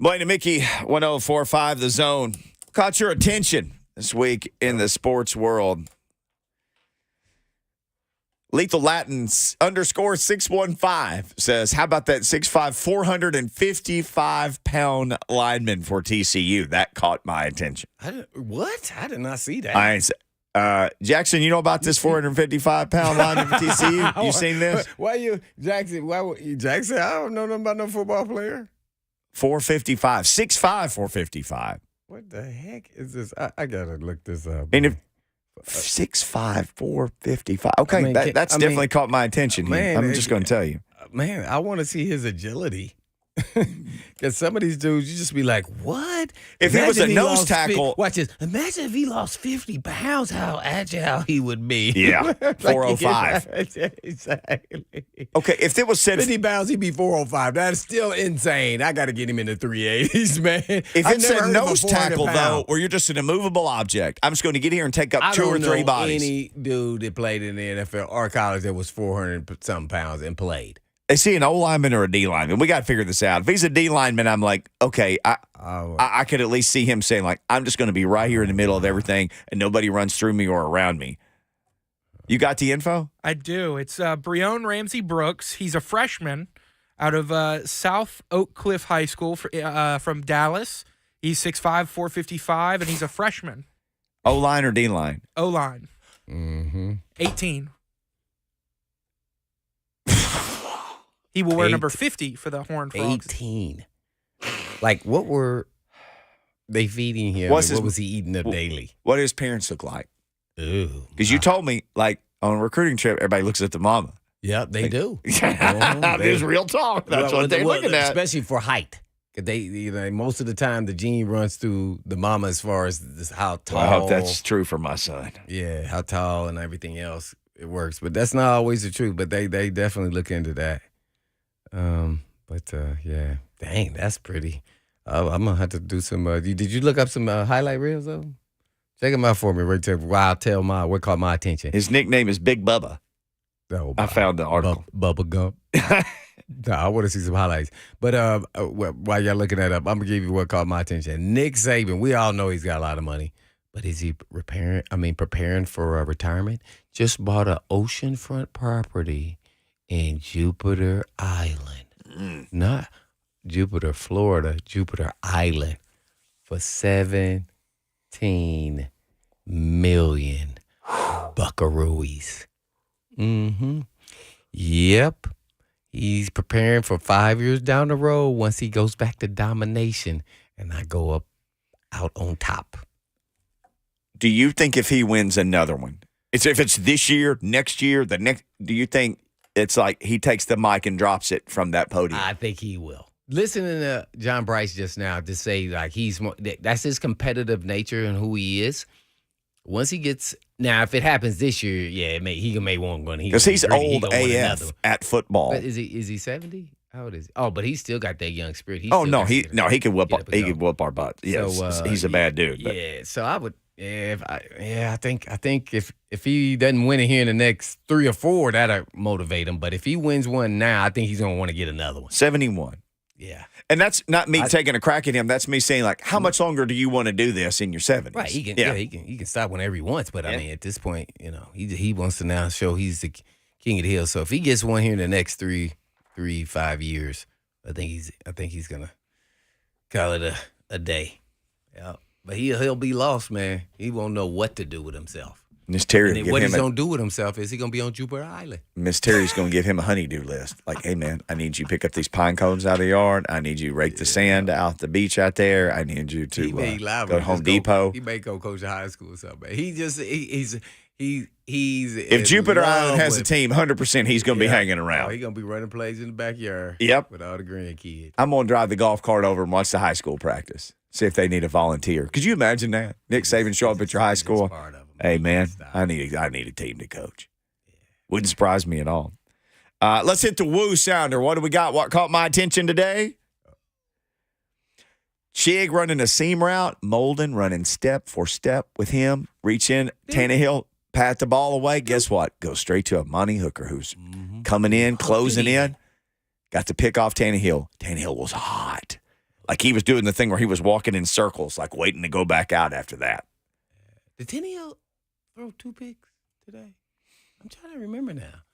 Blaine and Mickey, 104.5 The Zone. Caught your attention this week in the sports world. Lethal Latins _615 says, how about that 6'5", 455-pound lineman for TCU? That caught my attention. What? I did not see that. Jackson, you know about this 455-pound lineman for TCU? You seen this? Why you, Jackson? Jackson? I don't know nothing about no football player. 455, 6'5", 455. What the heck is this? I gotta look this up. And if 6'5", 455. Okay, that's definitely caught my attention here. I'm just going to tell you. Man, I want to see his agility. Because some of these dudes, you just be like, what? If it was a nose tackle. Watch this. Imagine if he lost 50 pounds, how agile he would be. Yeah, 405. Exactly. Okay, if it was said 50 pounds, he'd be 405. That's still insane. I got to get him in the 380s, man. If it said nose tackle, though, or you're just an immovable object, I'm just going to get here and take up 2 or 3 bodies. Any dude that played in the NFL or college that was 400-something pounds and played. Is he an O lineman or a D lineman? We got to figure this out. If he's a D lineman, I'm like, okay, I could at least see him saying, like, I'm just going to be right here in the middle of everything and nobody runs through me or around me. You got the info? I do. It's Breon Ramsey Brooks. He's a freshman out of South Oak Cliff High School from Dallas. He's 6'5", 455, and he's a freshman. O-line or D-line? O-line. Mm-hmm. 18. He will wear number 50 for the Horned Frogs. 18. Like, what were they feeding him? What was he eating up daily? What do his parents look like? Ooh. Because you told me, like, on a recruiting trip, everybody looks at the mama. Yeah, they do. There's real talk. That's what they're looking at. Especially for height. Most of the time, the gene runs through the mama as far as how tall. Well, I hope that's true for my son. Yeah, how tall and everything else it works. But that's not always the truth. But they definitely look into that. Yeah, dang, that's pretty. I'm gonna have to do some. Did you look up some highlight reels though? Check them out for me, right there. I'll tell what caught my attention. His nickname is Big Bubba. Oh, I found the article. Bubba Gump. No, I want to see some highlights. But while y'all looking that up, I'm gonna give you what caught my attention. Nick Saban. We all know he's got a lot of money, but is he preparing for retirement? Just bought an oceanfront property in Jupiter Island. Not Jupiter, Florida, Jupiter Island for $17 million buckaroos. Mm-hmm. Yep. He's preparing for 5 years down the road once he goes back to domination and I go out on top. Do you think if he wins another one, if it's this year, next year, do you think it's like he takes the mic and drops it from that podium? I think he will. Listening to John Brice just now to say like that's his competitive nature and who he is. Once he gets now, if it happens this year, yeah, he may want one. Because he's old AF at football. But is he 70? How old is he? Oh, but he's still got that young spirit. He could whoop our butt. Yes, so, he's a bad dude. But. Yeah, so I would. I think if he doesn't win it here in the next 3 or 4, that'll motivate him. But if he wins one now, I think he's gonna want to get another one. 71. Yeah. And that's not me taking a crack at him. That's me saying, like, how much longer do you want to do this in your 70s? Right. He can stop whenever he wants. But I mean, at this point, he wants to now show he's the king of the hill. So if he gets one here in the next 5 years, I think he's gonna call it a day. Yeah. But he'll be lost, man. He won't know what to do with himself. Miss Terry, what he's gonna do with himself is he gonna be on Jupiter Island. Miss Terry's gonna give him a honeydew list. Like, hey man, I need you to pick up these pine cones out of the yard. I need you to rake the sand out the beach out there. I need you to go to Home Depot. He may go coach a high school or something. He's if Jupiter Island has a team, 100% he's gonna be hanging around. He's gonna be running plays in the backyard. Yep, with all the grandkids. I'm gonna drive the golf cart over and watch the high school practice. See if they need a volunteer. Could you imagine that? Nick Saban show up at your high school. Hey, man, I need a team to coach. Wouldn't surprise me at all. Let's hit the woo sounder. What do we got? What caught my attention today? Chig running a seam route. Molden running step for step with him. Reach in. Tannehill pat the ball away. Guess what? Goes straight to Amani Hooker, who's coming in, closing in. Got to pick off Tannehill. Tannehill was hot. Like he was doing the thing where he was walking in circles, like waiting to go back out after that. Did Tenniel throw 2 picks today? I'm trying to remember now.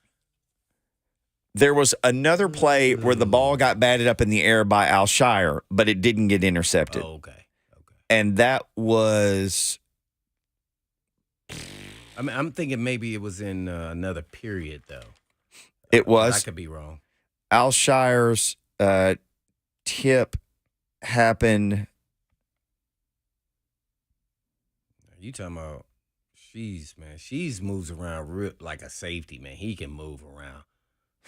There was another play where the ball got batted up in the air by Alshire, but it didn't get intercepted. Oh, okay. And that was. I mean, I'm thinking maybe it was in another period, though. It was. I could be wrong. Alshire's tip happened. You talking about She's moves around like a safety, man. He can move around.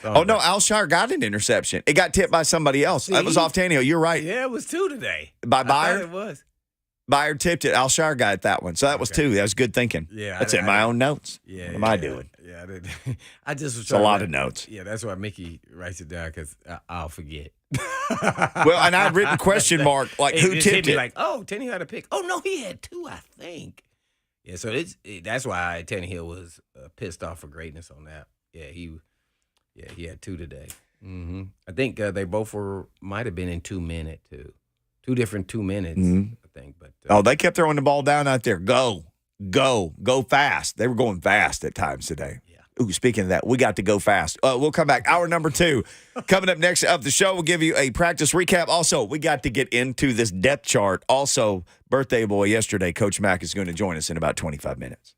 Oh, no, Alshire got an interception. It got tipped by somebody else. See? That was off Tannehill. You're right. Yeah, it was 2 today. By I Byard? thought it was. Byard tipped it. Alshire got that one. So that was 2. That was good thinking. Yeah. That's in my own notes. Yeah. What am I doing? Yeah. I just was It's a lot of notes. Yeah, that's why Mickey writes it down because I'll forget. Well, and I'd written question mark, like who It tipped hit me it? like, oh, Tannehill had a pick. Oh, no, he had 2, I think. Yeah, so that's why Tannehill was pissed off for greatness on that. Yeah, he had 2 today. Mm-hmm. I think they both might have been in 2 minute too. 2 different 2 minutes, I think. But they kept throwing the ball down out there. Go fast. They were going fast at times today. Yeah. Ooh, speaking of that, we got to go fast. We'll come back. Hour number 2 coming up next of the show. We'll give you a practice recap. Also, we got to get into this depth chart. Also, birthday boy yesterday, Coach Mack is going to join us in about 25 minutes.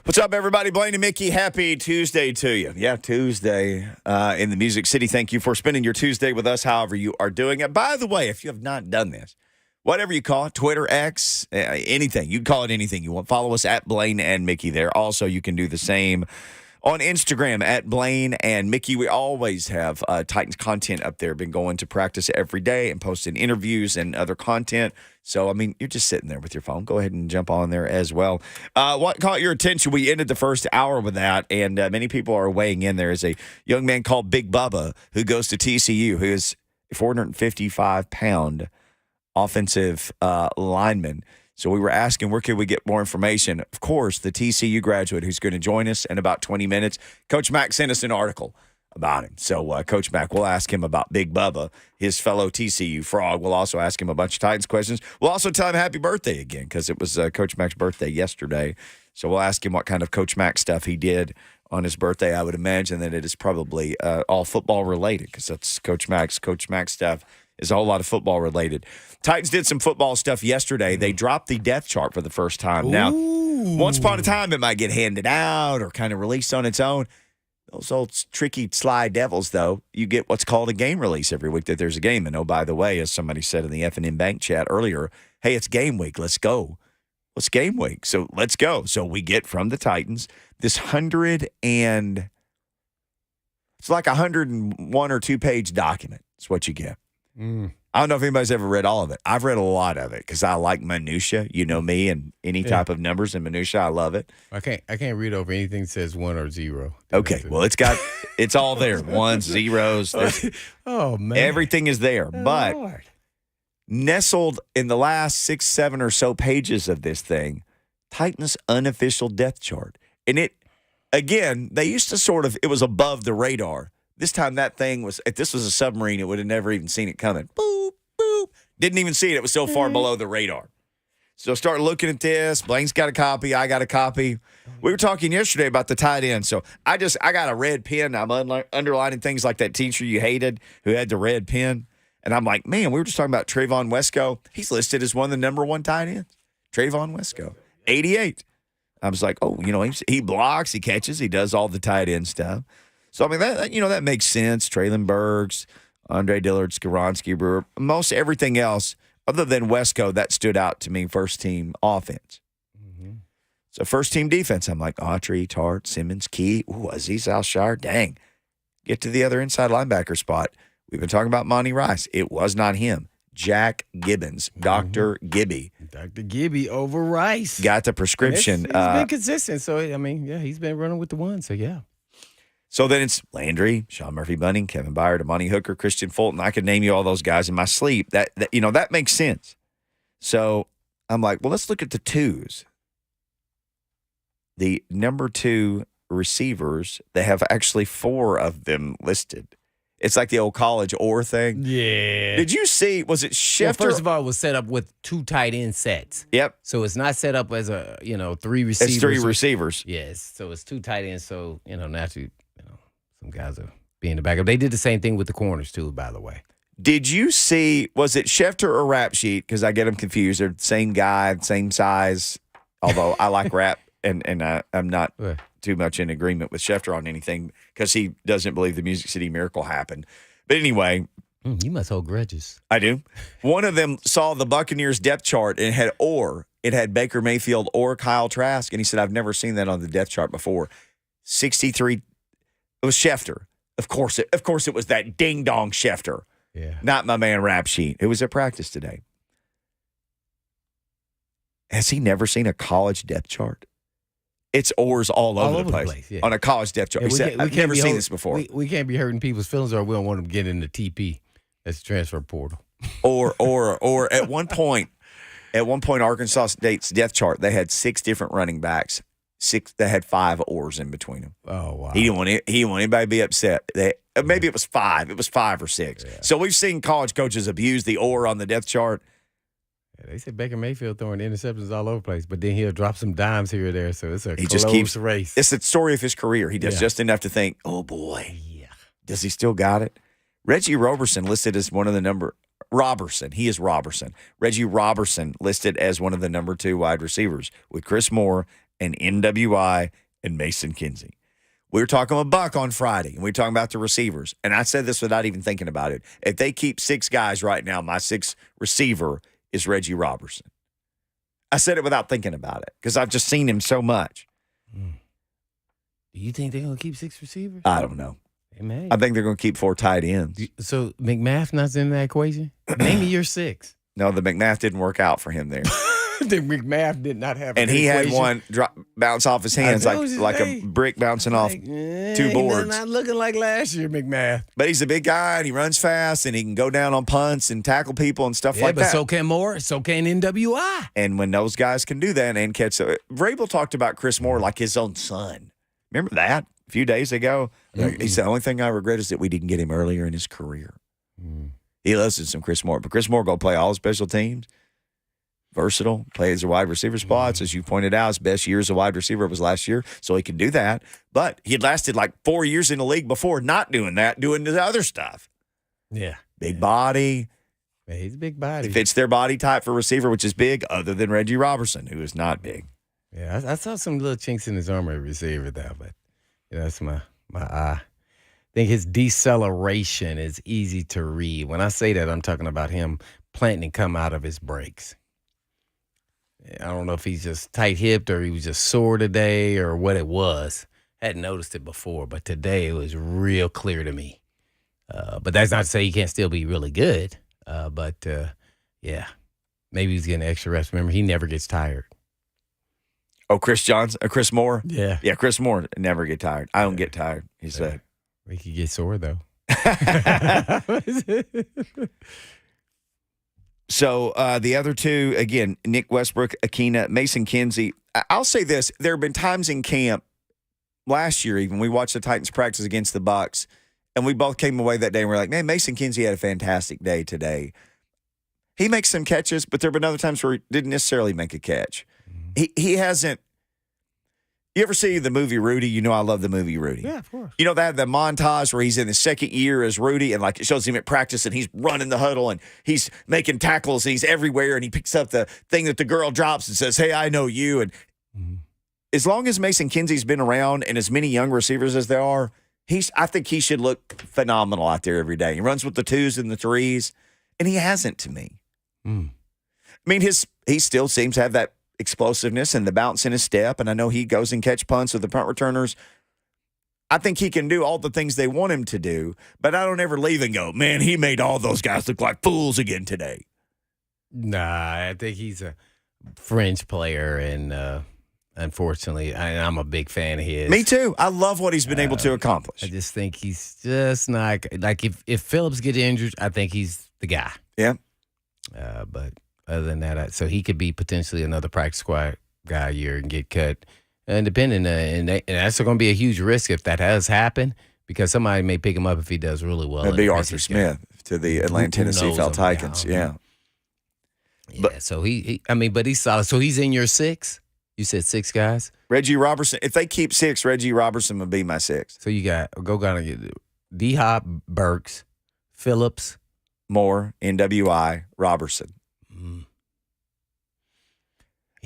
What's up, everybody? Blaine and Mickey, happy Tuesday to you. Yeah, Tuesday in the Music City. Thank you for spending your Tuesday with us, however you are doing it. By the way, if you have not done this, whatever you call it, Twitter, X, anything, you can call it anything you want. Follow us at Blaine and Mickey there. Also, you can do the same on Instagram at Blaine and Mickey. We always have Titans content up there. Been going to practice every day and posting interviews and other content. So, I mean, you're just sitting there with your phone. Go ahead and jump on there as well. What caught your attention? We ended the first hour with that, and many people are weighing in. There is a young man called Big Bubba who goes to TCU, who is a 455-pound offensive lineman. So we were asking, where could we get more information? Of course, the TCU graduate who's going to join us in about 20 minutes. Coach Mack sent us an article about him. So Coach Mack, we'll ask him about Big Bubba, his fellow TCU Frog. We'll also ask him a bunch of Titans questions. We'll also tell him happy birthday again because it was Coach Mack's birthday yesterday. So we'll ask him what kind of Coach Mack stuff he did on his birthday. I would imagine that it is probably all football related because that's Coach Mack's. Coach Mack stuff is a whole lot of football related. Titans did some football stuff yesterday. They dropped the depth chart for the first time. Ooh. Now, once upon a time, it might get handed out or kind of released on its own. Those old tricky, sly devils, though, you get what's called a game release every week that there's a game. And, oh, by the way, as somebody said in the F&M Bank chat earlier, hey, it's game week. Let's go. It's game week. So let's go. So we get from the Titans this it's like 101 or 2-page document. That's what you get. I don't know if anybody's ever read all of it. I've read a lot of it because I like minutia. You know me and any type of numbers and minutia. I love it. I can't read over anything that says 1 or 0. Okay, well it's all there. Ones, zeros. Oh man, everything is there. But Lord. nestled in the last 6, 7 or so pages of this thing, Titans' unofficial depth chart. And it, again, they used to it was above the radar. This time that thing was, if this was a submarine, it would have never even seen it coming. Boop, boop. Didn't even see it. It was so far below the radar. So start looking at this. Blaine's got a copy. I got a copy. We were talking yesterday about the tight end. So I got a red pen. I'm underlining things like that teacher you hated who had the red pen. And I'm like, man, we were just talking about Trayvon Wesco. He's listed as one of the number 1 tight ends. Trayvon Wesco, 88. I was like, oh, he blocks, he catches, he does all the tight end stuff. So, I mean, that makes sense. Traylon Burks, Andre Dillard, Skoronski, Brewer, most everything else other than Wesco, that stood out to me, first-team offense. Mm-hmm. So, first-team defense, I'm like, Autry, Tart, Simmons, Key, Aziz Al-Shire, dang. Get to the other inside linebacker spot. We've been talking about Monty Rice. It was not him. Jack Gibbons, Dr. Gibby. Dr. Gibby over Rice. Got the prescription. He's been consistent. So, I mean, yeah, he's been running with the one. So, yeah. So then it's Landry, Sean Murphy-Bunting, Kevin Byard, Amani Hooker, Christian Fulton. I could name you all those guys in my sleep. That makes sense. So I'm like, well, let's look at the twos. The number 2 receivers, they have actually 4 of them listed. It's like the old college or thing. Yeah. Did you see, was it Schefter? Well, first of all, it was set up with 2 tight end sets. Yep. So it's not set up as 3 receivers. It's 3 receivers. Yes. So it's 2 tight ends. So, naturally, some guys are being the backup. They did the same thing with the corners, too, by the way. Did you see, was it Schefter or Rap Sheet? Because I get them confused. They're the same guy, same size, although I like Rap, and I'm not too much in agreement with Schefter on anything because he doesn't believe the Music City Miracle happened. But anyway. You must hold grudges. I do. One of them saw the Buccaneers depth chart and it had It had Baker Mayfield or Kyle Trask, and he said, I've never seen that on the depth chart before. 63. It was Schefter. Of course it was that ding-dong Schefter. Yeah. Not my man Rap Sheet. It was at practice today. Has he never seen a college depth chart? It's oars all over the place yeah. On a college depth chart. Yeah, I've never seen this before. We can't be hurting people's feelings, or we don't want them to get in the TP. That's the transfer portal. Or at one point, Arkansas State's depth chart, they had 6 different running backs. 6 that had 5 oars in between them. Oh wow! He didn't want anybody to be upset. Maybe it was 5. It was 5 or 6. Yeah. So we've seen college coaches abuse the oar on the depth chart. Yeah, they said Baker Mayfield throwing interceptions all over the place, but then he'll drop some dimes here or there. So it's a close race. It's the story of his career. He does just enough to think, oh boy, does he still got it? Reggie Roberson listed as one of the number. Roberson. He is Roberson. Reggie Roberson listed as one of the number 2 wide receivers with Chris Moore and NWI and Mason Kinsey. We were talking with Buck on Friday, and we were talking about the receivers. And I said this without even thinking about it. If they keep 6 guys right now, my 6th receiver is Reggie Robertson. I said it without thinking about it because I've just seen him so much. Do you think they're going to keep 6 receivers? I don't know. They may. I think they're going to keep 4 tight ends. So McMath not in that equation? Name me your 6. No, the McMath didn't work out for him there. The McMath did not have and he had one bounce off his hands like a brick bouncing off 2 boards. Not looking like last year, McMath. But he's a big guy, and he runs fast, and he can go down on punts and tackle people and stuff like that. But so can Moore. So can NWI. And when those guys can do that and catch Vrabel talked about Chris Moore like his own son. Remember that a few days ago? He said, the only thing I regret is that we didn't get him earlier in his career. He loves some Chris Moore. But Chris Moore going to play all special teams. Versatile, plays the wide receiver spots. As you pointed out, his best year as a wide receiver was last year, so he can do that. But he had lasted like 4 years in the league before not doing that, doing the other stuff. Yeah. Big body. Yeah, he's a big body. He fits their body type for receiver, which is big, other than Reggie Robertson, who is not big. Yeah, I saw some little chinks in his armor at receiver, though, but that's my eye. I think his deceleration is easy to read. When I say that, I'm talking about him planting and come out of his breaks. I don't know if he's just tight-hipped or he was just sore today or what it was. Hadn't noticed it before, but today it was real clear to me. But that's not to say he can't still be really good. Yeah, maybe he's getting extra rest. Remember, he never gets tired. Oh, Chris Moore? Yeah. Yeah, Chris Moore never get tired. I don't get tired, he said. He could get sore, though. So the other 2, again, Nick Westbrook, Akina, Mason Kinsey. I'll say this. There have been times in camp last year even, we watched the Titans practice against the Bucs, and we both came away that day and we're like, man, Mason Kinsey had a fantastic day today. He makes some catches, but there have been other times where he didn't necessarily make a catch. He hasn't. You ever see the movie Rudy? You know I love the movie Rudy. Yeah, of course. You know that the montage where he's in his second year as Rudy and like it shows him at practice and he's running the huddle and he's making tackles and he's everywhere and he picks up the thing that the girl drops and says, hey, I know you. And as long as Mason Kinsey's been around and as many young receivers as there are, I think he should look phenomenal out there every day. He runs with the 2s and the 3s, and he hasn't to me. I mean, he still seems to have that explosiveness and the bounce in his step, and I know he goes and catch punts with the punt returners. I think he can do all the things they want him to do, but I don't ever leave and go, man, he made all those guys look like fools again today. Nah, I think he's a fringe player, and unfortunately, I'm a big fan of his. Me too. I love what he's been able to accomplish. I just think he's just not like if Phillips gets injured, I think he's the guy. Yeah. But other than that, so he could be potentially another practice squad guy a year and get cut. And depending, and that's going to be a huge risk if that has happened because somebody may pick him up if he does really well. That'd be Arthur Smith to the Atlanta, Tennessee Falcons. Yeah. But so but he's solid. So he's in your 6. You said 6 guys. Reggie Robertson. If they keep 6, Reggie Robertson would be my 6th. So you got D-Hop, Burks, Phillips, Moore, NWI, Robertson.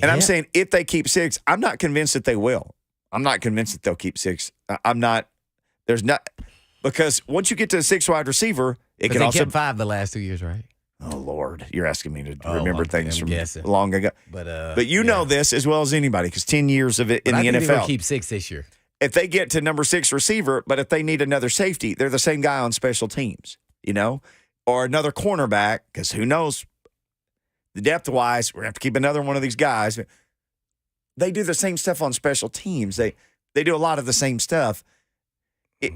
And I'm saying if they keep 6, I'm not convinced that they will. I'm not convinced that they'll keep 6. I'm not. There's not because once you get to a 6 wide receiver, it can also kept 5 the last 2 years, right? Oh Lord, you're asking me to remember things from guessing. long ago. But you know this as well as anybody because 10 years of it in the NFL. They're gonna keep 6 this year. If they get to number 6 receiver, but if they need another safety, they're the same guy on special teams, or another cornerback because who knows. The depth-wise, we're going to have to keep another one of these guys. They do the same stuff on special teams. They do a lot of the same stuff.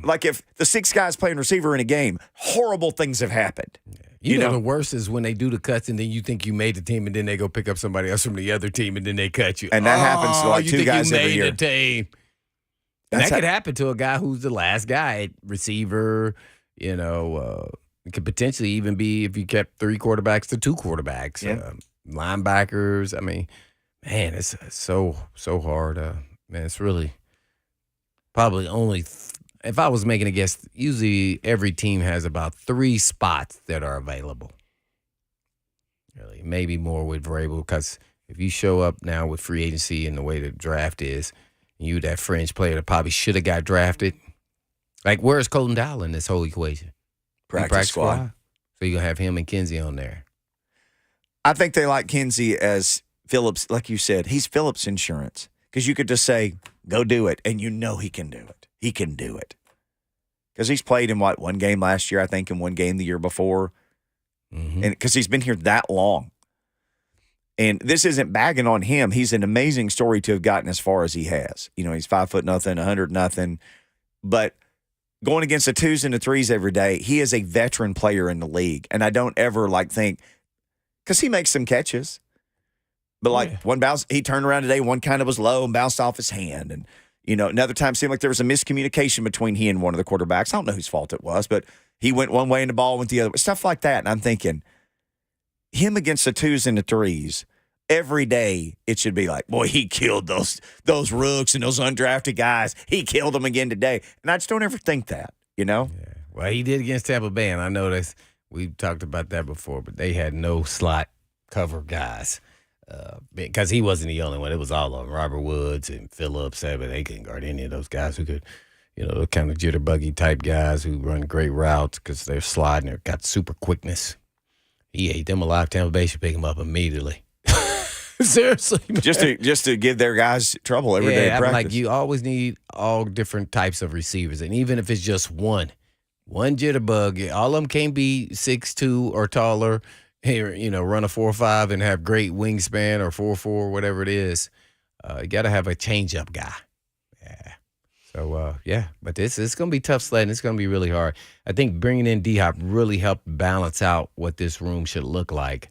Like if the 6 guys playing receiver in a game, horrible things have happened. You know the worst is when they do the cuts and then you think you made the team and then they go pick up somebody else from the other team and then they cut you. And that happens to like 2 guys every year. You think you made the team. And that could happen to a guy who's the last guy at receiver, It could potentially even be if you kept 3 quarterbacks to 2 quarterbacks, linebackers. I mean, man, it's so hard. Man, it's really probably only if I was making a guess, usually every team has about 3 spots that are available. Really, maybe more with Vrabel because If you show up now with free agency and the way the draft is, and you that fringe player that probably should have got drafted, like where's Colton Dowell in this whole equation? Practice squad. So you're going to have him and Kinsey on there. I think they like Kinsey as Phillips, like you said. He's Phillips insurance because you could just say, go do it, and you know he can do it. He can do it. Because he's played in, one game last year, I think, and one game the year before. Mm-hmm. And because he's been here that long. And this isn't bagging on him. He's an amazing story to have gotten as far as he has. You know, he's 5'0", 100 But going against the 2s and the 3s every day, he is a veteran player in the league. And I don't ever think, because he makes some catches. But one bounce, he turned around today, one kind of was low and bounced off his hand. And, another time seemed like there was a miscommunication between he and one of the quarterbacks. I don't know whose fault it was, but he went one way and the ball went the other way. Stuff like that. And I'm thinking, him against the 2s and the 3s, every day it should be like, boy, he killed those rooks and those undrafted guys. He killed them again today. And I just don't ever think that, Yeah. Well, he did against Tampa Bay, and I know we've talked about that before, but they had no slot cover guys because he wasn't the only one. It was all of them. Robert Woods and Phillips, but they couldn't guard any of those guys who could, the kind of jitterbuggy type guys who run great routes because they're sliding. They've got super quickness. He ate them alive. Tampa Bay should pick him up immediately. Seriously, man. Just to give their guys trouble every day in practice. Like you always need all different types of receivers, and even if it's just one jitterbug, all of them can't be 6'2" or taller. Here, run a 4.5 and have great wingspan or 4.4, whatever it is. You got to have a change-up guy. Yeah. So but it's going to be tough sledding. It's going to be really hard. I think bringing in D-Hop really helped balance out what this room should look like.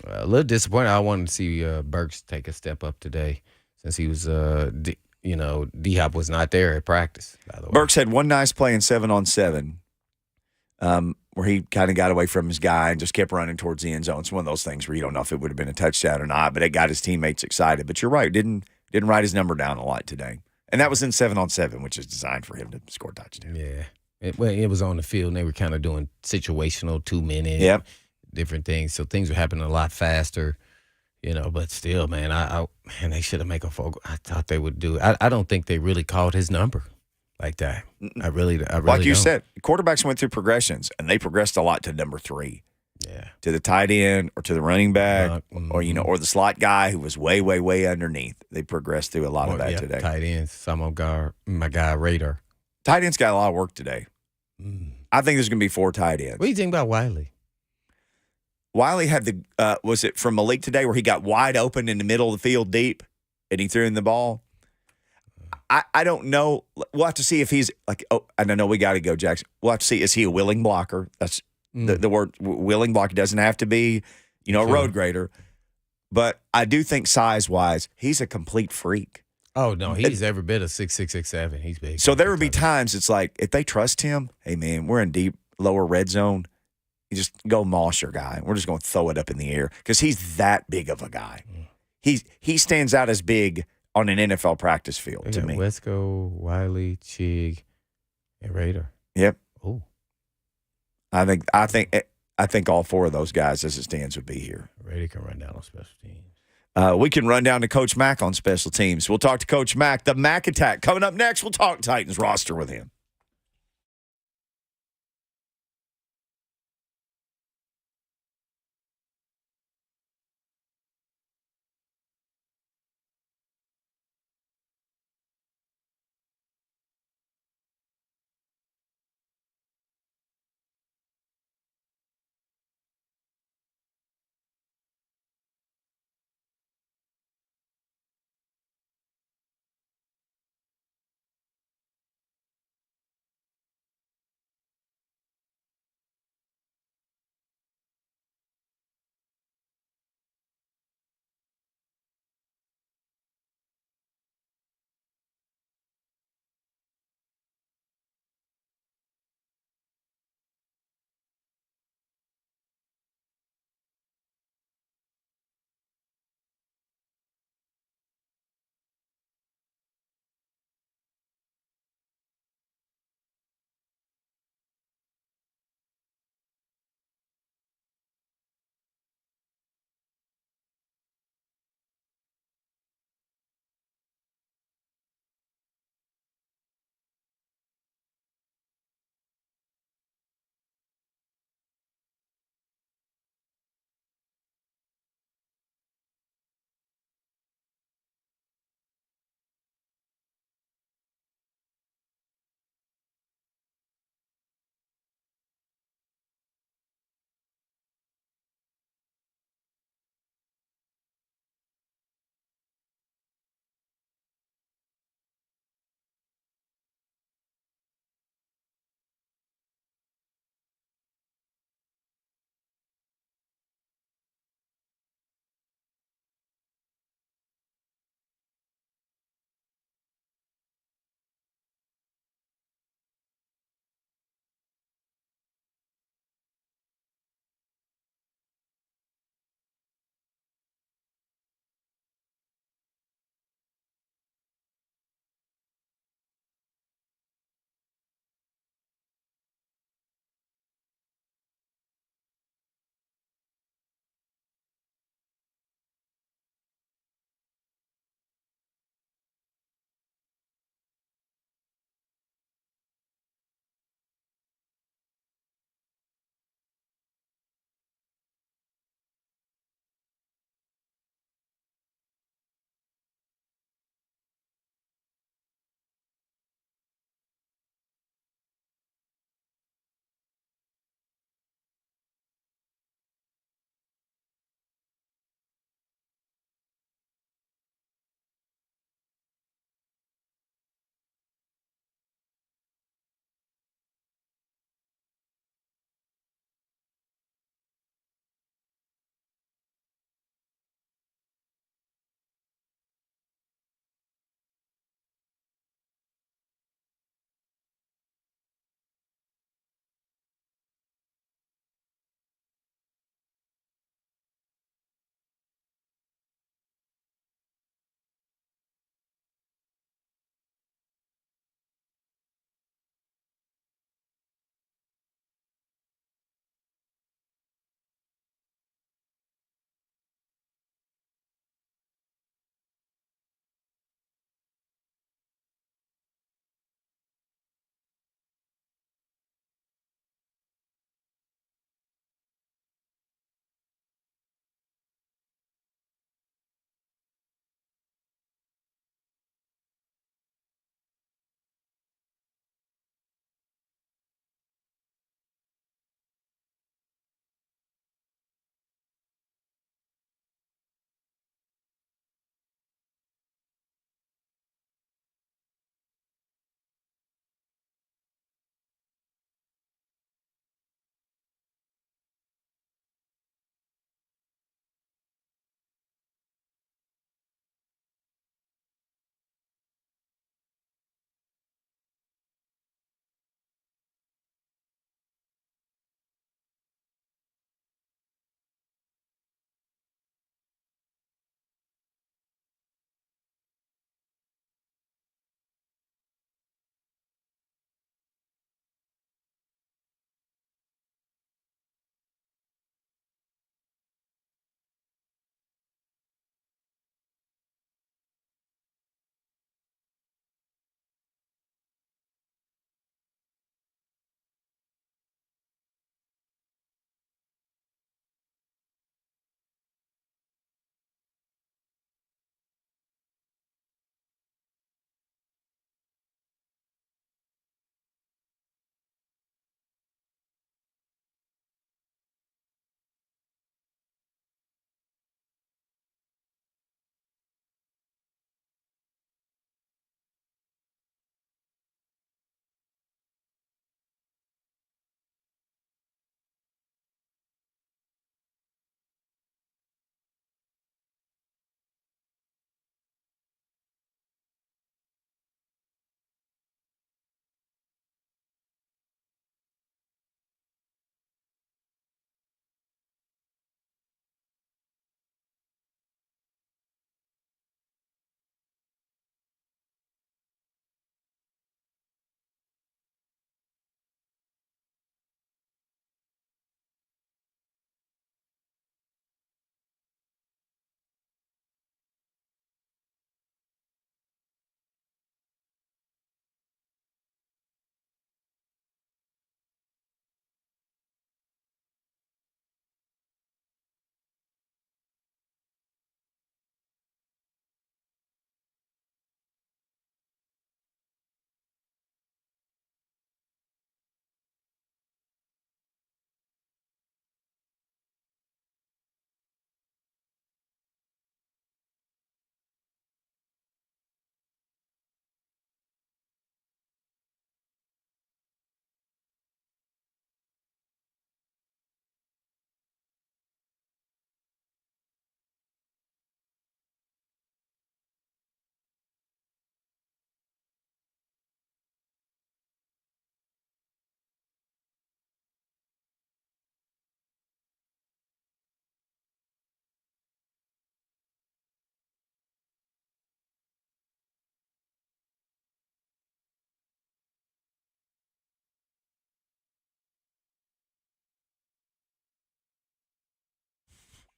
A little disappointed. I wanted to see Burks take a step up today since he was, D-Hop was not there at practice, by the way. Burks had one nice play in 7-on-7 where he kind of got away from his guy and just kept running towards the end zone. It's one of those things where you don't know if it would have been a touchdown or not, but it got his teammates excited. But you're right, didn't write his number down a lot today. And that was in 7-on-7, which is designed for him to score a touchdown. Yeah. It was on the field, and they were kind of doing situational 2-minute. Yep. Different things. So things were happening a lot faster, but still, man, they should have made a focus. I thought they would do it. I don't think they really called his number like that. I really like you don't. said, quarterbacks went through progressions, and they progressed a lot to number 3. Yeah. To the tight end or to the running back or the slot guy who was way, way, way underneath. They progressed through a lot of that today. Tight ends, my guy Raider. Tight ends got a lot of work today. I think there's going to be 4 tight ends. What do you think about Wiley? Wiley had was it from Malik today where he got wide open in the middle of the field deep and he threw in the ball? I don't know. We'll have to see if he's like, I don't know. We got to go, Jackson. We'll have to see. Is he a willing blocker? That's the word willing blocker. Doesn't have to be, a road grader. But I do think size-wise, he's a complete freak. Oh, no. He's every bit of 6'6", 6'7". He's big. So there would be times it's like, if they trust him, hey, man, we're in deep, lower red zone. You just go moss your guy. We're just going to throw it up in the air because he's that big of a guy. He stands out as big on an NFL practice field to me. Wesco, Wiley, Chig, and Raider. Yep. Oh, I think all 4 of those guys, as it stands, would be here. Raider can run down on special teams. We can run down to Coach Mack on special teams. We'll talk to Coach Mack. The Mack Attack coming up next. We'll talk Titans roster with him.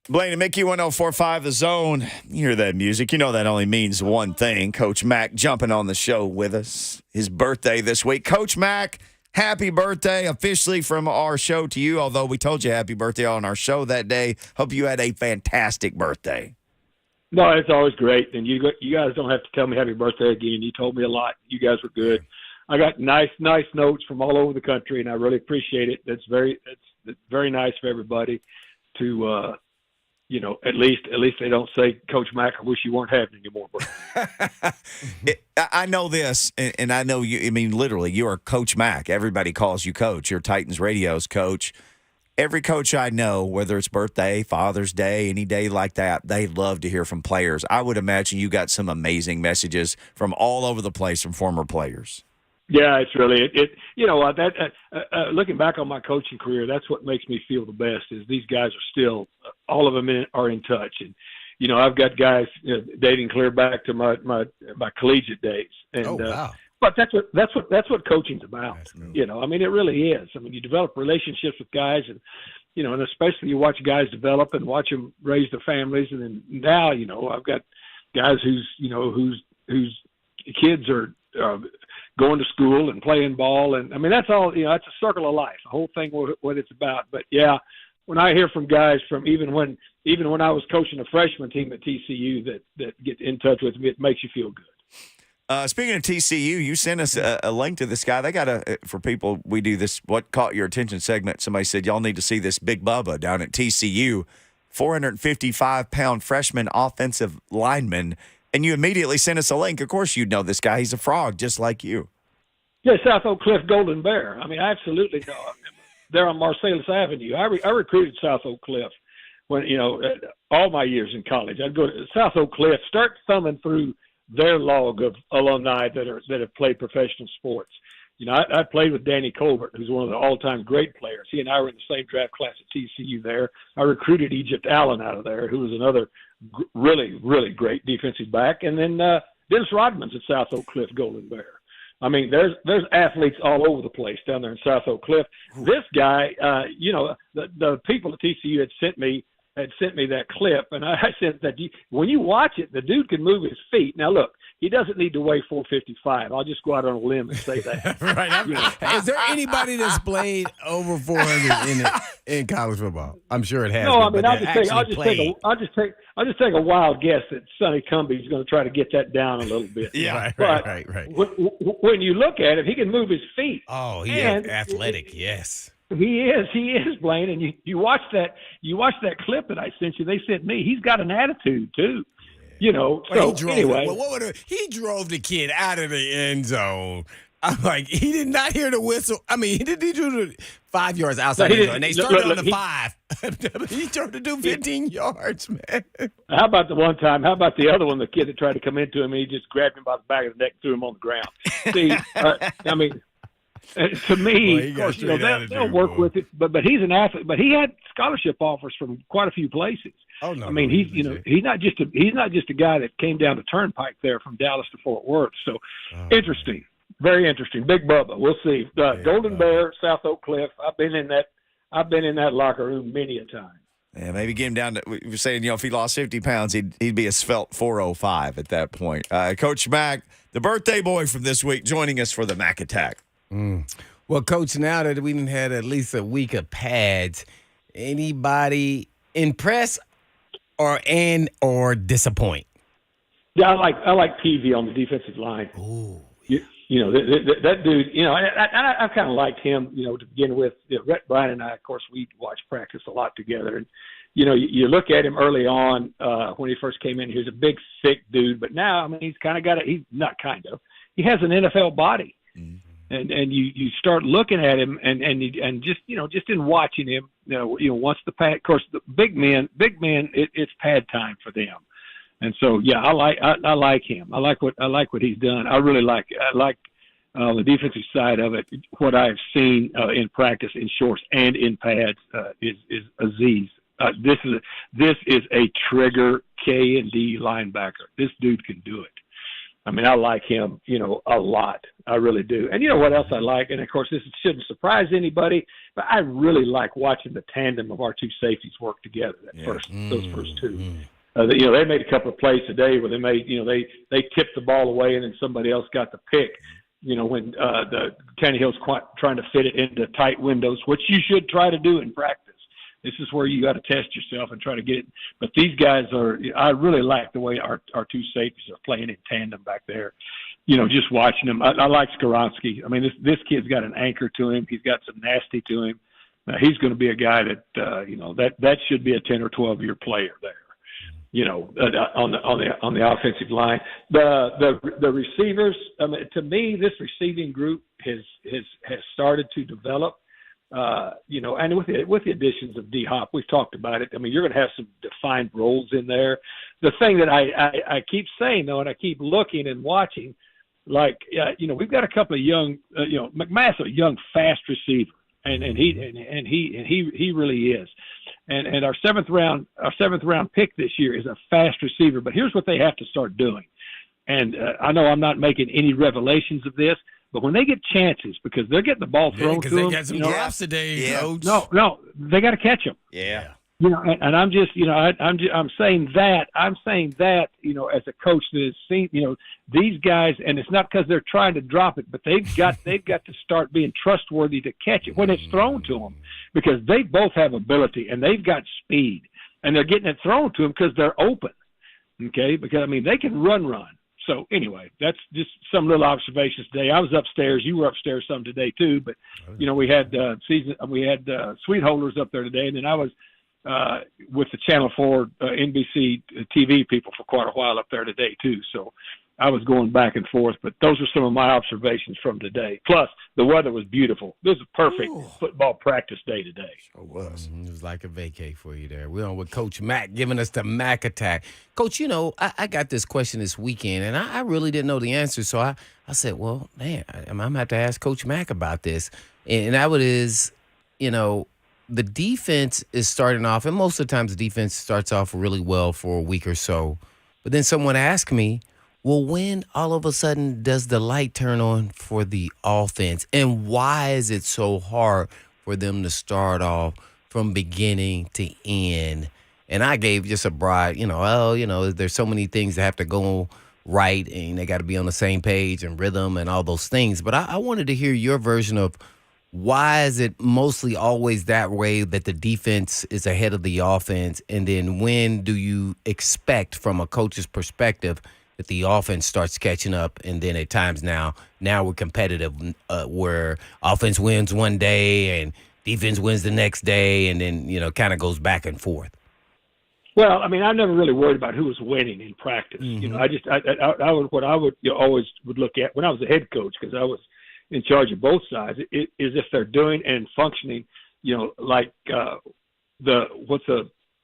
Blaine and Mickey, 104.5 The Zone. You hear that music. You know that only means one thing. Coach Mack jumping on the show with us. His birthday this week. Coach Mack, happy birthday officially from our show to you, although we told you happy birthday on our show that day. Hope you had a fantastic birthday. No, it's always great. And you guys don't have to tell me happy birthday again. You told me a lot. You guys were good. I got nice notes from all over the country, and I really appreciate it. It's very nice for everybody to at least they don't say, Coach Mack, I wish you weren't having any more birthdays. I know this, and I know you. I mean, literally, you are Coach Mack. Everybody calls you Coach. You're Titans Radio's coach. Every coach I know, whether it's birthday, Father's Day, any day like that, they love to hear from players. I would imagine you got some amazing messages from all over the place from former players. Yeah, it's really looking back on my coaching career, that's what makes me feel the best is these guys are still, all of them are in touch. And, I've got guys dating clear back to my collegiate days. And, wow. But that's what coaching's about. Cool. It really is. You develop relationships with guys and, and especially you watch guys develop and watch them raise their families. And then now, I've got guys whose kids are going to school and playing ball. And that's all, that's a circle of life, the whole thing, what it's about. But yeah, when I hear from guys from even when I was coaching a freshman team at TCU that get in touch with me, it makes you feel good. Speaking of TCU, you sent us a link to this guy. They got for people, we do this, what caught your attention segment. Somebody said, y'all need to see this Big Bubba down at TCU, 455-pound freshman offensive lineman. And you immediately sent us a link. Of course, you'd know this guy. He's a frog, just like you. Yeah, South Oak Cliff Golden Bear. I absolutely know him. They're on Marsalis Avenue. I recruited South Oak Cliff when, all my years in college. I'd go to South Oak Cliff, start thumbing through their log of alumni that have played professional sports. I played with Danny Colbert, who's one of the all-time great players. He and I were in the same draft class at TCU there. I recruited Egypt Allen out of there, who was another really, really great defensive back. And then Dennis Rodman's at South Oak Cliff Golden Bear. There's athletes all over the place down there in South Oak Cliff. This guy, the people at TCU had sent me that clip, and I said that when you watch it, the dude can move his feet. Now, look, he doesn't need to weigh 455. I'll just go out on a limb and say that. Right. Is there anybody that's played over 400 in college football? I'm sure it has. No, I'll just take a wild guess that Sonny Cumbie's going to try to get that down a little bit. Yeah, right. When you look at him, he can move his feet. Oh, he is athletic. Yes. He is, Blaine, and you watch that clip that I sent you. They sent me. He's got an attitude too, So anyway, he drove the kid out of the end zone. I'm like, he did not hear the whistle. He did do 5 yards outside the zone, and they started on the 5. He tried to do 15 yards, man. How about the other one, the kid that tried to come into him, and he just grabbed him by the back of the neck and threw him on the ground. See, to me, of course, they'll work with it, but he's an athlete. But he had scholarship offers from quite a few places. Oh no, he's not just a guy that came down the turnpike there from Dallas to Fort Worth. So interesting, very interesting. Big Bubba, we'll see. Golden Bear, South Oak Cliff. I've been in that locker room many a time. Yeah, maybe get him down to. We were saying, if he lost 50 pounds, he'd be a svelte 405 at that point. Coach Mack, the birthday boy from this week, joining us for the Mack Attack. Well, Coach, now that we done had at least a week of pads, anybody impress or disappoint? Yeah, I like Peavy on the defensive line. Ooh. That dude. I kind of liked him. To begin with, Rhett Bryan and I, of course, we watched practice a lot together, and you look at him early on when he first came in. He was a big, thick dude, but now he's kind of he has an NFL body. Mm-hmm. And you start looking at him and just in watching him, once the pad, of course, the big men, it's pad time for them. And so, yeah, I like him. I like what he's done. I really like the defensive side of it. What I've seen in practice in shorts and in pads is Aziz. This is a trigger K&D linebacker. This dude can do it. I mean, I like him, a lot. I really do. And you know what else I like? And of course, this shouldn't surprise anybody, but I really like watching the tandem of our two safeties work together. Those first two. They made a couple of plays today where they made, they tipped the ball away and then somebody else got the pick. When the Tannehill's trying to fit it into tight windows, which you should try to do in practice. This is where you got to test yourself and try to get it. But these guys I really like the way our two safeties are playing in tandem back there. Just watching them. I like Skoronsky. I mean, this kid's got an anchor to him. He's got some nasty to him. He's going to be a guy that, that should be a 10 or 12-year player there. On the offensive line, the receivers. I mean, to me, this receiving group has started to develop. And with the additions of D Hop, we've talked about it. I mean, you're going to have some defined roles in there. The thing that I keep saying though, and I keep looking and watching, we've got a couple of young, McMath's a young, fast receiver. And he really is, and our seventh round pick this year is a fast receiver. But here's what they have to start doing, and I know I'm not making any revelations of this, but when they get chances, because they're getting the ball thrown to them, they got some gaps today, Coach. No, they got to catch them. Yeah. And I'm just, I'm saying that, as a coach that has seen, these guys, and it's not because they're trying to drop it, but they've got to start being trustworthy to catch it when it's thrown to them, because they both have ability and they've got speed, and they're getting it thrown to them because they're open. Okay, because I mean they can run. So anyway, that's just some little observations today. I was upstairs. You were upstairs some today too, but we had Sweet Holders up there today, and then I was with the Channel 4 NBC TV people for quite a while up there today too. So I was going back and forth, but those are some of my observations from today. Plus, the weather was beautiful. This was a perfect football practice day today. Sure was. It was like a vacay for you there. We're on with Coach Mack giving us the Mack attack. Coach, I got this question this weekend, and I really didn't know the answer. So I said, well, man, I'm going to have to ask Coach Mack about this. And that is, the defense is starting off, and most of the times the defense starts off really well for a week or so. But then someone asked me, well, when all of a sudden does the light turn on for the offense? And why is it so hard for them to start off from beginning to end? And I gave just a broad, there's so many things that have to go right, and they got to be on the same page and rhythm and all those things. But I wanted to hear your version of why is it mostly always that way, that the defense is ahead of the offense? And then when do you expect, from a coach's perspective, that the offense starts catching up? And then at times now we're competitive, where offense wins one day and defense wins the next day, and then, kind of goes back and forth. Well, I mean, I never really worried about who was winning in practice. Mm-hmm. I would always look at when I was a head coach, because I was in charge of both sides, is if they're doing and functioning, like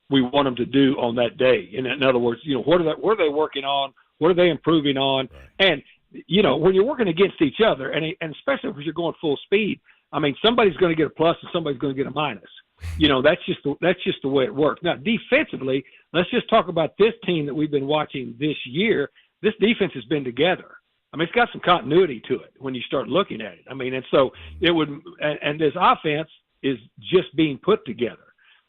we want them to do on that day. In other words, what are they working on? What are they improving on? Right. And when you're working against each other, and especially if you're going full speed, I mean, somebody's going to get a plus and somebody's going to get a minus. That's just the way it works. Now, defensively, let's just talk about this team that we've been watching this year. This defense has been together. I mean, it's got some continuity to it when you start looking at it. I mean, and so it would, and this offense is just being put together.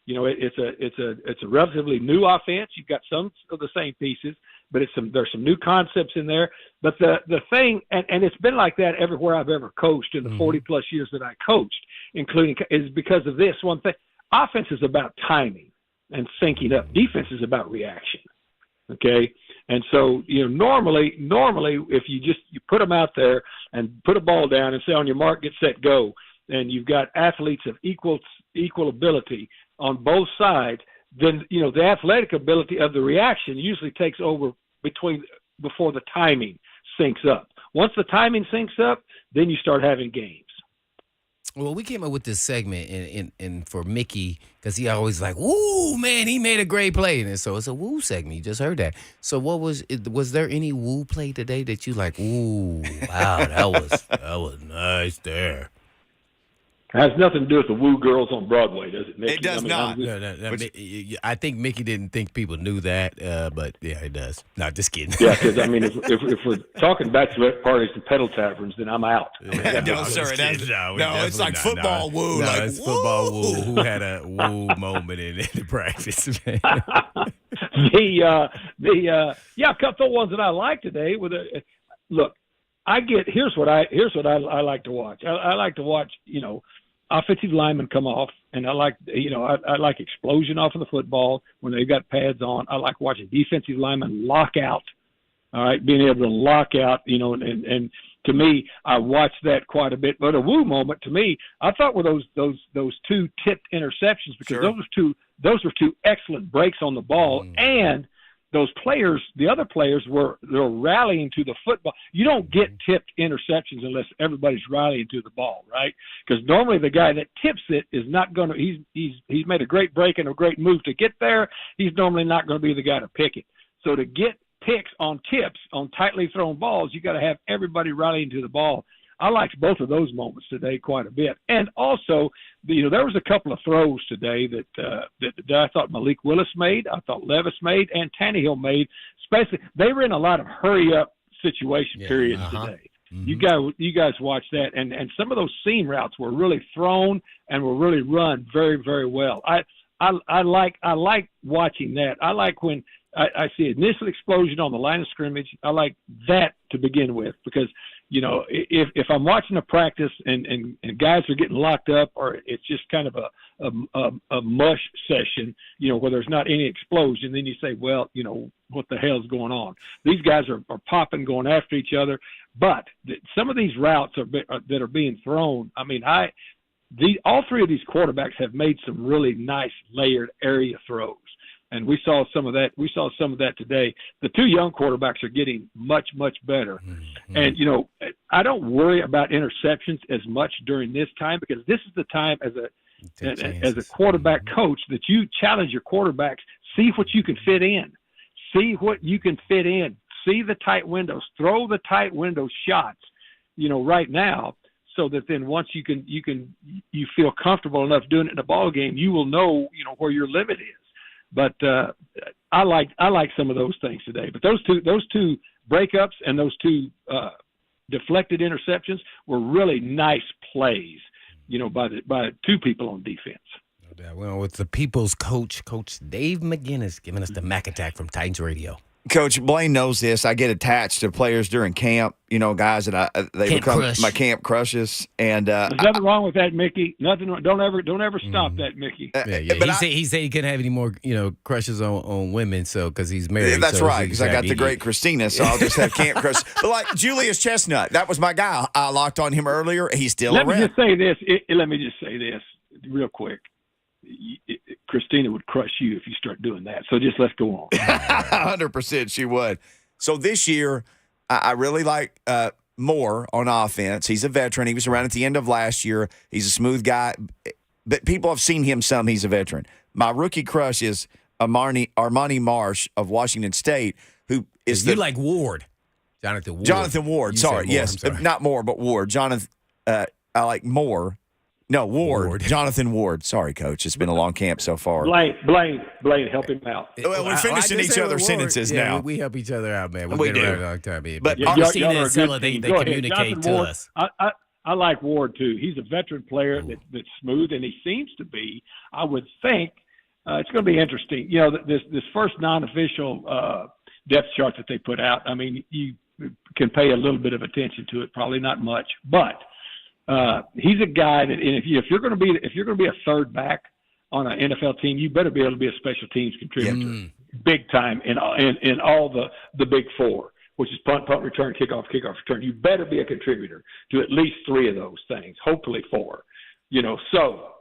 It's a relatively new offense. You've got some of the same pieces, but there's some new concepts in there. But the thing, and it's been like that everywhere I've ever coached in the 40 plus years that I coached, including, is because of this one thing. Offense is about timing and syncing up. Defense is about reaction. Okay. And so, normally if you put them out there and put a ball down and say, on your mark, get set, go, and you've got athletes of equal ability on both sides, then, the athletic ability of the reaction usually takes over before the timing syncs up. Once the timing syncs up, then you start having games. Well, we came up with this segment and for Mickey, because he always like, woo, man, he made a great play. And so it's a woo segment. You just heard that. So was there any woo play today that you like, ooh, wow, that was nice there? has nothing to do with the woo girls on Broadway, does it, Mickey? It does not. I think Mickey didn't think people knew that, but yeah, it does. No, just kidding. Yeah, because I mean, if we're talking bachelorette parties and pedal taverns, then I'm out. No, sir, it's like football woo. No, like, it's football woo. Who had a woo moment in the practice, man? A couple of ones that I like today. Look, here's what I like to watch. I like to watch, offensive linemen come off, and I like explosion off of the football when they've got pads on. I like watching defensive linemen lock out. All right, being able to lock out, and to me, I watched that quite a bit. But a woo moment to me, I thought were those two tipped interceptions, because those were two excellent breaks on the ball, and those players, the other players they're rallying to the football. You don't get tipped interceptions unless everybody's rallying to the ball, right? Because normally the guy that tips it is not going to. He's made a great break and a great move to get there. He's normally not going to be the guy to pick it. So to get picks on tips on tightly thrown balls, you got to have everybody rallying to the ball. I liked both of those moments today quite a bit. And also, there was a couple of throws today that I thought Malik Willis made, I thought Levis made, and Tannehill made. Especially, they were in a lot of hurry-up situation periods today. Mm-hmm. You guys watch that, and some of those seam routes were really thrown and were really run very, very well. I like watching that. I like when I see initial explosion on the line of scrimmage. I like that to begin with, because if I'm watching a practice and guys are getting locked up, or it's just kind of a mush session, where there's not any explosion, then you say, well, what the hell's going on? These guys are popping, going after each other. But some of these routes that are being thrown, I mean, all three of these quarterbacks have made some really nice layered area throws. And we saw some of that. We saw some of that today. The two young quarterbacks are getting much, much better. Mm-hmm. And, I don't worry about interceptions as much during this time, because this is the time as a quarterback coach that you challenge your quarterbacks, see what you can fit in. See what you can fit in. See the tight windows. Throw the tight window shots, right now, so that then once you feel comfortable enough doing it in a ball game, you will know, where your limit is. But I like some of those things today. But those two breakups and those two deflected interceptions were really nice plays, by two people on defense. No doubt. Well, with the people's coach, Coach Dave McGinnis, giving us the Mac Attack from Titans Radio. Coach Blaine knows this. I get attached to players during camp. Guys that they camp become crush. My camp crushes. And there's nothing wrong with that, Mickey. Nothing. Don't ever stop that, Mickey. But he said he couldn't have any more crushes on women, so because he's married. That's right. Because I got the great Christina, so I'll just have camp crushes. But like Julius Chestnut, that was my guy. I locked on him earlier. He's still around. Let me just say this real quick. Christina would crush you if you start doing that. So just let's go on. 100% she would. So this year, I really like Moore on offense. He's a veteran. He was around at the end of last year. He's a smooth guy. But people have seen him some. He's a veteran. My rookie crush is Armani Marsh of Washington State, who is you like Ward. Jonathan Ward. Sorry. Yes. Sorry. Not Moore, but Ward. Jonathan. I like Moore. No, Ward. Jonathan Ward. Sorry, Coach. It's been a long camp so far. Blaine, help him out. Well, we're finishing each other's sentences now. We help each other out, man. We do. Around a long time. But Christina and Sella, they communicate to us. I like Ward, too. He's a veteran player that's smooth, and he seems to be. I would think it's going to be interesting. This first non-official depth chart that they put out, I mean, you can pay a little bit of attention to it, probably not much, but he's a guy that, and if you're going to be a third back on an NFL team, you better be able to be a special teams contributor, big time in all the big four, which is punt, return, kickoff, return. You better be a contributor to at least three of those things, hopefully four. So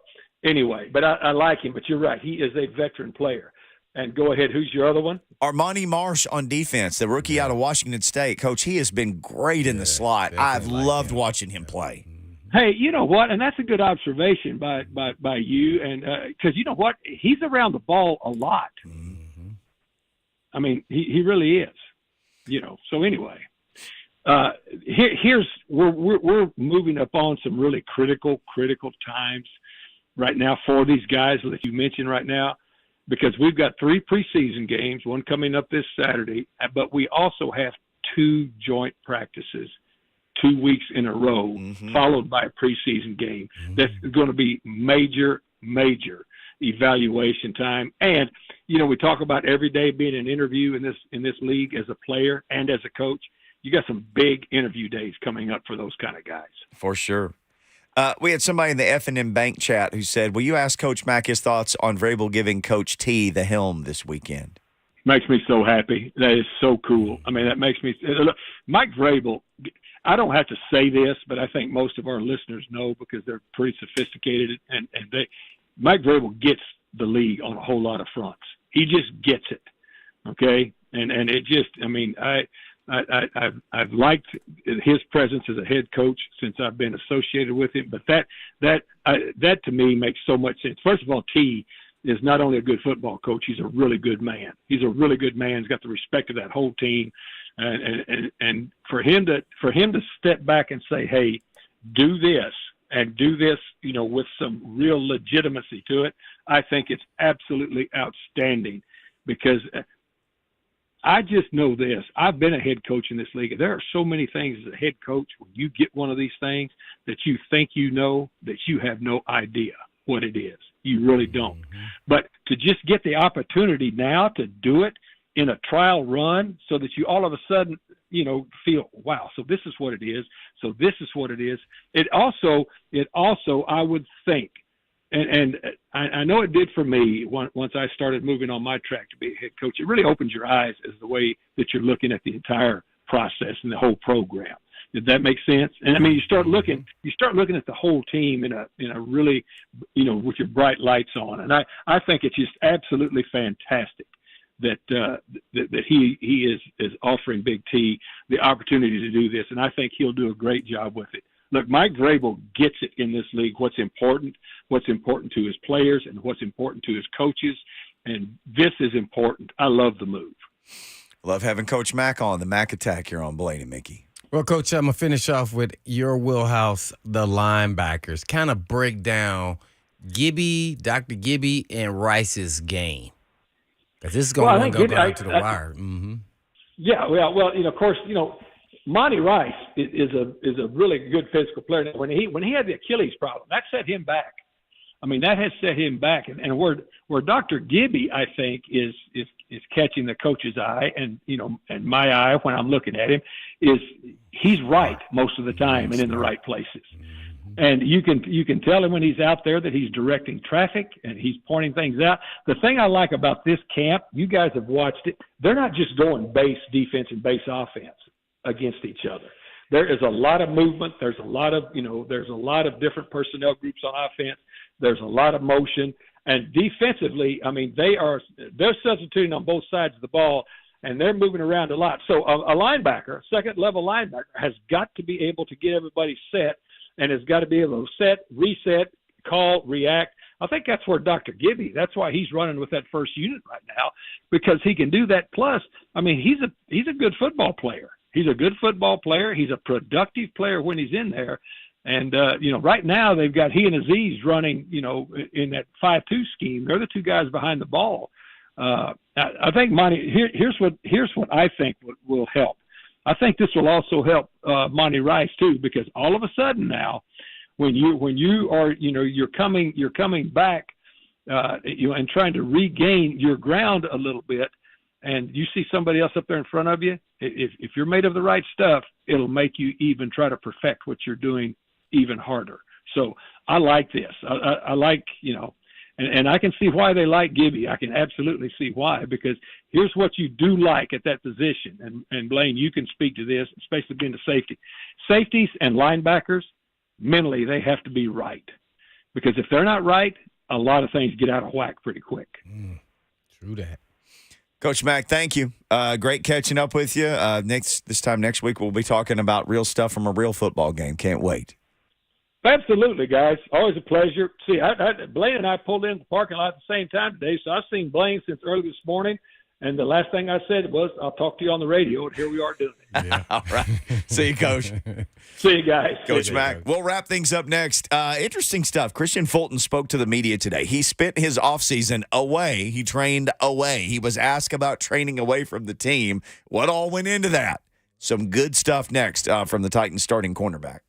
anyway, but I like him. But you're right, he is a veteran player. And go ahead, who's your other one? Armani Marsh on defense, the rookie out of Washington State. Coach, he has been great in the slot. I've loved watching him play. Hey, you know what? And that's a good observation by you. And because you know what? He's around the ball a lot. Mm-hmm. I mean, he really is. So anyway, We're moving up on some really critical times right now for these guys that you mentioned right now, because we've got 3 preseason games, one coming up this Saturday, but we also have 2 joint practices 2 weeks in a row, followed by a preseason game. That's going to be major evaluation time. And, we talk about every day being an interview in this league as a player and as a coach. You got some big interview days coming up for those kind of guys. For sure. We had somebody in the F&M Bank chat who said, will you ask Coach Mack his thoughts on Vrabel giving Coach T the helm this weekend? Makes me so happy. That is so cool. I mean, that makes me – look, Mike Vrabel, I don't have to say this, but I think most of our listeners know because they're pretty sophisticated, and Mike Vrabel gets the league on a whole lot of fronts. He just gets it, okay? And it just – I mean, I've liked his presence as a head coach since I've been associated with him. But that to me makes so much sense. First of all, T is not only a good football coach; he's a really good man. He's a really good man. He's got the respect of that whole team, and for him to step back and say, "Hey, do this and do this," with some real legitimacy to it. I think it's absolutely outstanding because. I just know this. I've been a head coach in this league. There are so many things as a head coach when you get one of these things that you think that you have no idea what it is. You really don't. But to just get the opportunity now to do it in a trial run so that you all of a sudden, feel, wow, so this is what it is. So this is what it is. It also, I would think, and I know it did for me once I started moving on my track to be a head coach. It really opens your eyes as the way that you're looking at the entire process and the whole program. Did that make sense? And I mean, you start looking at the whole team in a really, with your bright lights on. And I think it's just absolutely fantastic that he is offering Big T the opportunity to do this. And I think he'll do a great job with it. Look, Mike Vrabel gets it in this league, what's important to his players and what's important to his coaches, and this is important. I love the move. Love having Coach Mack on, the Mack Attack here on Blaine and Mickey. Well, Coach, I'm going to finish off with your wheelhouse, the linebackers. Kind of break down Dr. Gibby, and Rice's game. Because this is going to go down to the wire. Mm-hmm. Yeah, well, of course, Monty Rice is a really good physical player. When he had the Achilles problem, that set him back. I mean, that has set him back. And where Dr. Gibby, I think, is catching the coach's eye and my eye when I'm looking at him is he's right most of the time and in the right places. And you can tell him when he's out there that he's directing traffic and he's pointing things out. The thing I like about this camp, you guys have watched it. They're not just going base defense and base offense against each other. There is a lot of movement. There's a lot of different personnel groups on offense. There's a lot of motion. And defensively, I mean, they're substituting on both sides of the ball, and they're moving around a lot. So a linebacker, second-level linebacker, has got to be able to get everybody set and has got to be able to set, reset, call, react. I think that's where Dr. Gibby, that's why he's running with that first unit right now, because he can do that. Plus, I mean, he's a good football player. He's a good football player. He's a productive player when he's in there. And, right now they've got he and Aziz running, in that 5-2 scheme. They're the two guys behind the ball. I think Monty, here's what I think will help. I think this will also help Monty Rice too, because all of a sudden now, when you are, you're coming back, and trying to regain your ground a little bit, and you see somebody else up there in front of you, if you're made of the right stuff, it'll make you even try to perfect what you're doing even harder. So I like this. I like, and I can see why they like Gibby. I can absolutely see why, because here's what you do like at that position. And Blaine, you can speak to this, especially being the safety. Safeties and linebackers, mentally, they have to be right. Because if they're not right, a lot of things get out of whack pretty quick. True that. Coach Mack, thank you. Great catching up with you. This time next week, we'll be talking about real stuff from a real football game. Can't wait. Absolutely, guys. Always a pleasure. See, Blaine and I pulled in the parking lot at the same time today, so I've seen Blaine since early this morning, And the last thing I said was, I'll talk to you on the radio, and here we are doing it. Yeah. All right. See you, Coach. See you guys. Coach Mack. We'll wrap things up next. Interesting stuff. Christian Fulton spoke to the media today. He spent his offseason away. He trained away. He was asked about training away from the team. What all went into that? Some good stuff next from the Titans starting cornerback.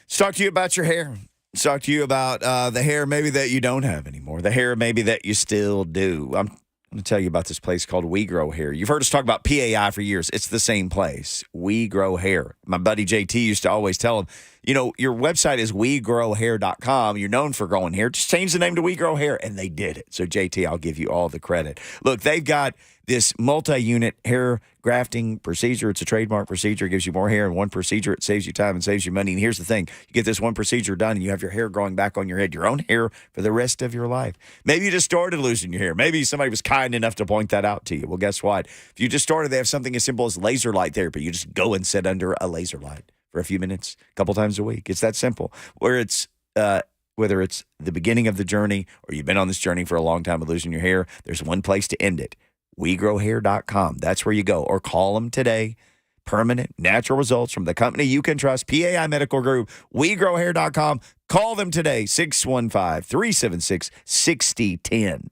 Let's talk to you about your hair. Let's talk to you about the hair maybe that you don't have anymore, the hair maybe that you still do. I'm going to tell you about this place called We Grow Hair. You've heard us talk about PAI for years. It's the same place, We Grow Hair. My buddy JT used to always tell him, you know, your website is wegrowhair.com. You're known for growing hair. Just change the name to We Grow Hair. And they did it. So, JT, I'll give you all the credit. Look, they've got this multi-unit hair grafting procedure. It's a trademark procedure. It gives you more hair in one procedure. It saves you time and saves you money. And here's the thing. You get this one procedure done and you have your hair growing back on your head, your own hair for the rest of your life. Maybe you just started losing your hair. Maybe somebody was kind enough to point that out to you. Well, guess what? If you just started, they have something as simple as laser light therapy. You just go and sit under a laser light for a few minutes, a couple times a week. It's that simple. Whether it's the beginning of the journey or you've been on this journey for a long time of losing your hair, there's one place to end it. WeGrowHair.com. That's where you go. Or call them today. Permanent, natural results from the company you can trust, PAI Medical Group, WeGrowHair.com. Call them today, 615-376-6010.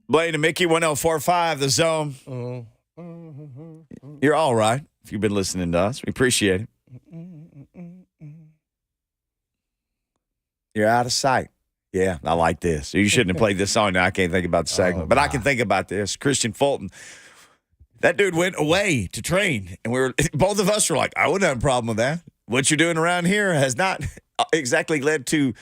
Blaine and Mickey, 1045, The Zone. You're all right if you've been listening to us. We appreciate it. You're out of sight. Yeah, I like this. You shouldn't have played this song. Now I can't think about the segment, but I can think about this. Christian Fulton. That dude went away to train, and both of us were like, I wouldn't have a problem with that. What you're doing around here has not exactly led to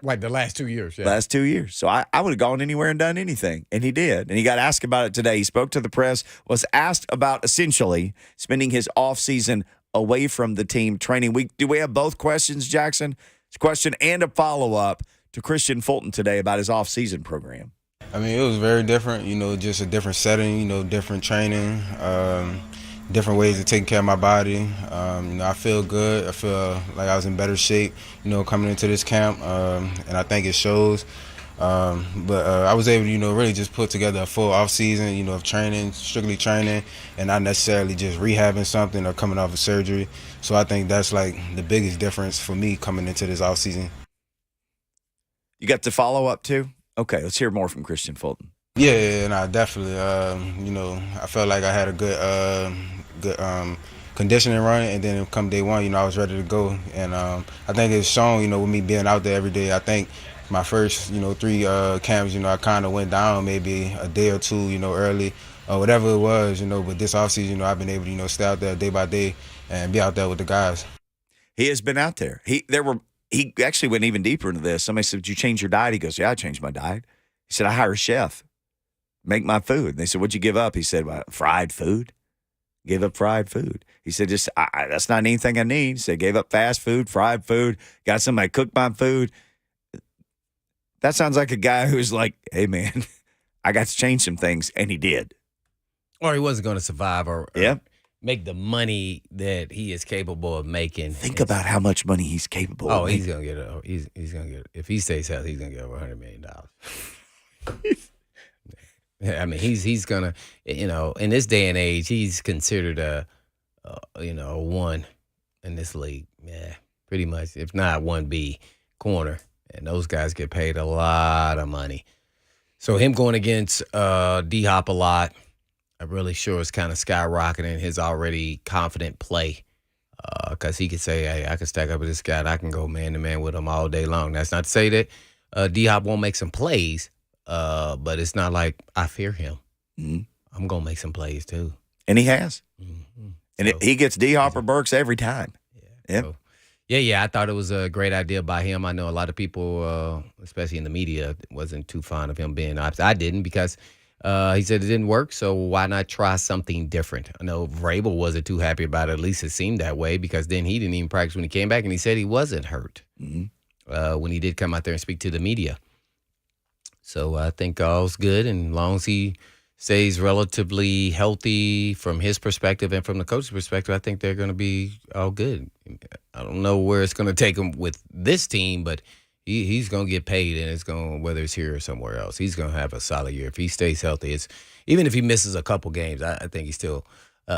like the last 2 years. Yeah. Last 2 years. So I would have gone anywhere and done anything, and he did. And he got asked about it today. He spoke to the press, was asked about essentially spending his offseason away from the team training. Do we have both questions, Jackson? It's a question and a follow-up to Christian Fulton today about his offseason program. I mean, it was very different, just a different setting, different training, different ways of taking care of my body. I feel good. I feel like I was in better shape, coming into this camp, and I think it shows. But I was able to, really just put together a full off season, of training, strictly training, and not necessarily just rehabbing something or coming off of surgery. So I think that's like the biggest difference for me coming into this off season. You got the follow up too? Okay, let's hear more from Christian Fulton. Yeah, no, definitely. I felt like I had a good conditioning run, and then come day one, I was ready to go. And I think it's shown, with me being out there every day. I think my first, 3 camps, I kind of went down maybe a day or two, early, or whatever it was, But this offseason, I've been able to, stay out there day by day and be out there with the guys. He has been out there. He actually went even deeper into this. Somebody said, "Did you change your diet?" He goes, "Yeah, I changed my diet." He said, "I hire a chef, make my food." They said, "What'd you give up?" He said, "Well, fried food." Gave up fried food. He said, that's not anything I need. He said, gave up fast food, fried food, got somebody cook my food. That sounds like a guy who's like, hey, man, I got to change some things, and he did. Or he wasn't going to survive or make the money that he is capable of making. Think about how much money he's capable of making. He's going to get he's going to get, if he stays healthy, he's going to get over $100 million. I mean, he's going to, in this day and age, he's considered a one in this league. Yeah, pretty much, if not 1B corner. And those guys get paid a lot of money. So him going against D-Hop a lot, I'm really sure it's kind of skyrocketing his already confident play. Because he could say, hey, I can stack up with this guy and I can go man-to-man with him all day long. That's not to say that D-Hop won't make some plays, but it's not like I fear him. Mm-hmm. I'm going to make some plays too. And he has. Mm-hmm. And he gets D-Hop or Burks every time. Yeah. So, I thought it was a great idea by him. I know a lot of people, especially in the media, wasn't too fond of him being opposite. I didn't because he said it didn't work, so why not try something different? I know Vrabel wasn't too happy about it. At least it seemed that way because then he didn't even practice when he came back, and he said he wasn't hurt when he did come out there and speak to the media. So I think all's good, and as long as he stays relatively healthy from his perspective and from the coach's perspective, I think they're going to be all good. I don't know where it's going to take him with this team, but he's going to get paid, and it's going, whether it's here or somewhere else, he's going to have a solid year. If he stays healthy, even if he misses a couple games, I think he's still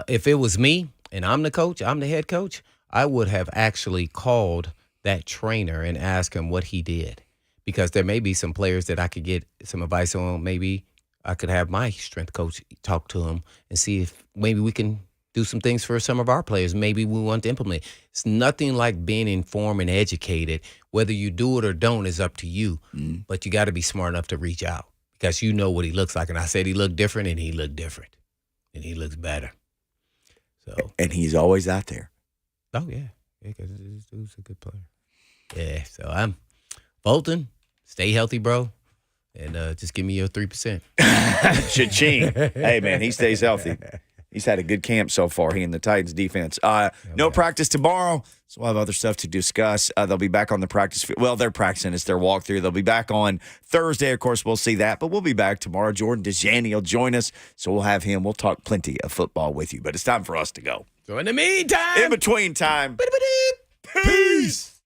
if it was me and I'm the coach, I'm the head coach, I would have actually called that trainer and asked him what he did, because there may be some players that I could get some advice on. Maybe I could have my strength coach talk to him and see if maybe we can do some things for some of our players. Maybe we want to implement. It's nothing like being informed and educated. Whether you do it or don't is up to you. But you got to be smart enough to reach out because you know what he looks like. And I said he looked different, and he looked different. And he looks better. So. And he's always out there. Oh, yeah. Because this dude's a good player. Yeah, so I'm Fulton. Stay healthy, bro. And just give me your 3%. Cha-ching. Hey, man, he stays healthy. He's had a good camp so far, he and the Titans defense. No practice tomorrow, so we'll have other stuff to discuss. They'll be back on the practice field. Well, they're practicing. It's their walkthrough. They'll be back on Thursday. Of course, we'll see that. But we'll be back tomorrow. Jordan DeJani will join us, so we'll have him. We'll talk plenty of football with you. But it's time for us to go. So in the meantime. In between time. Peace.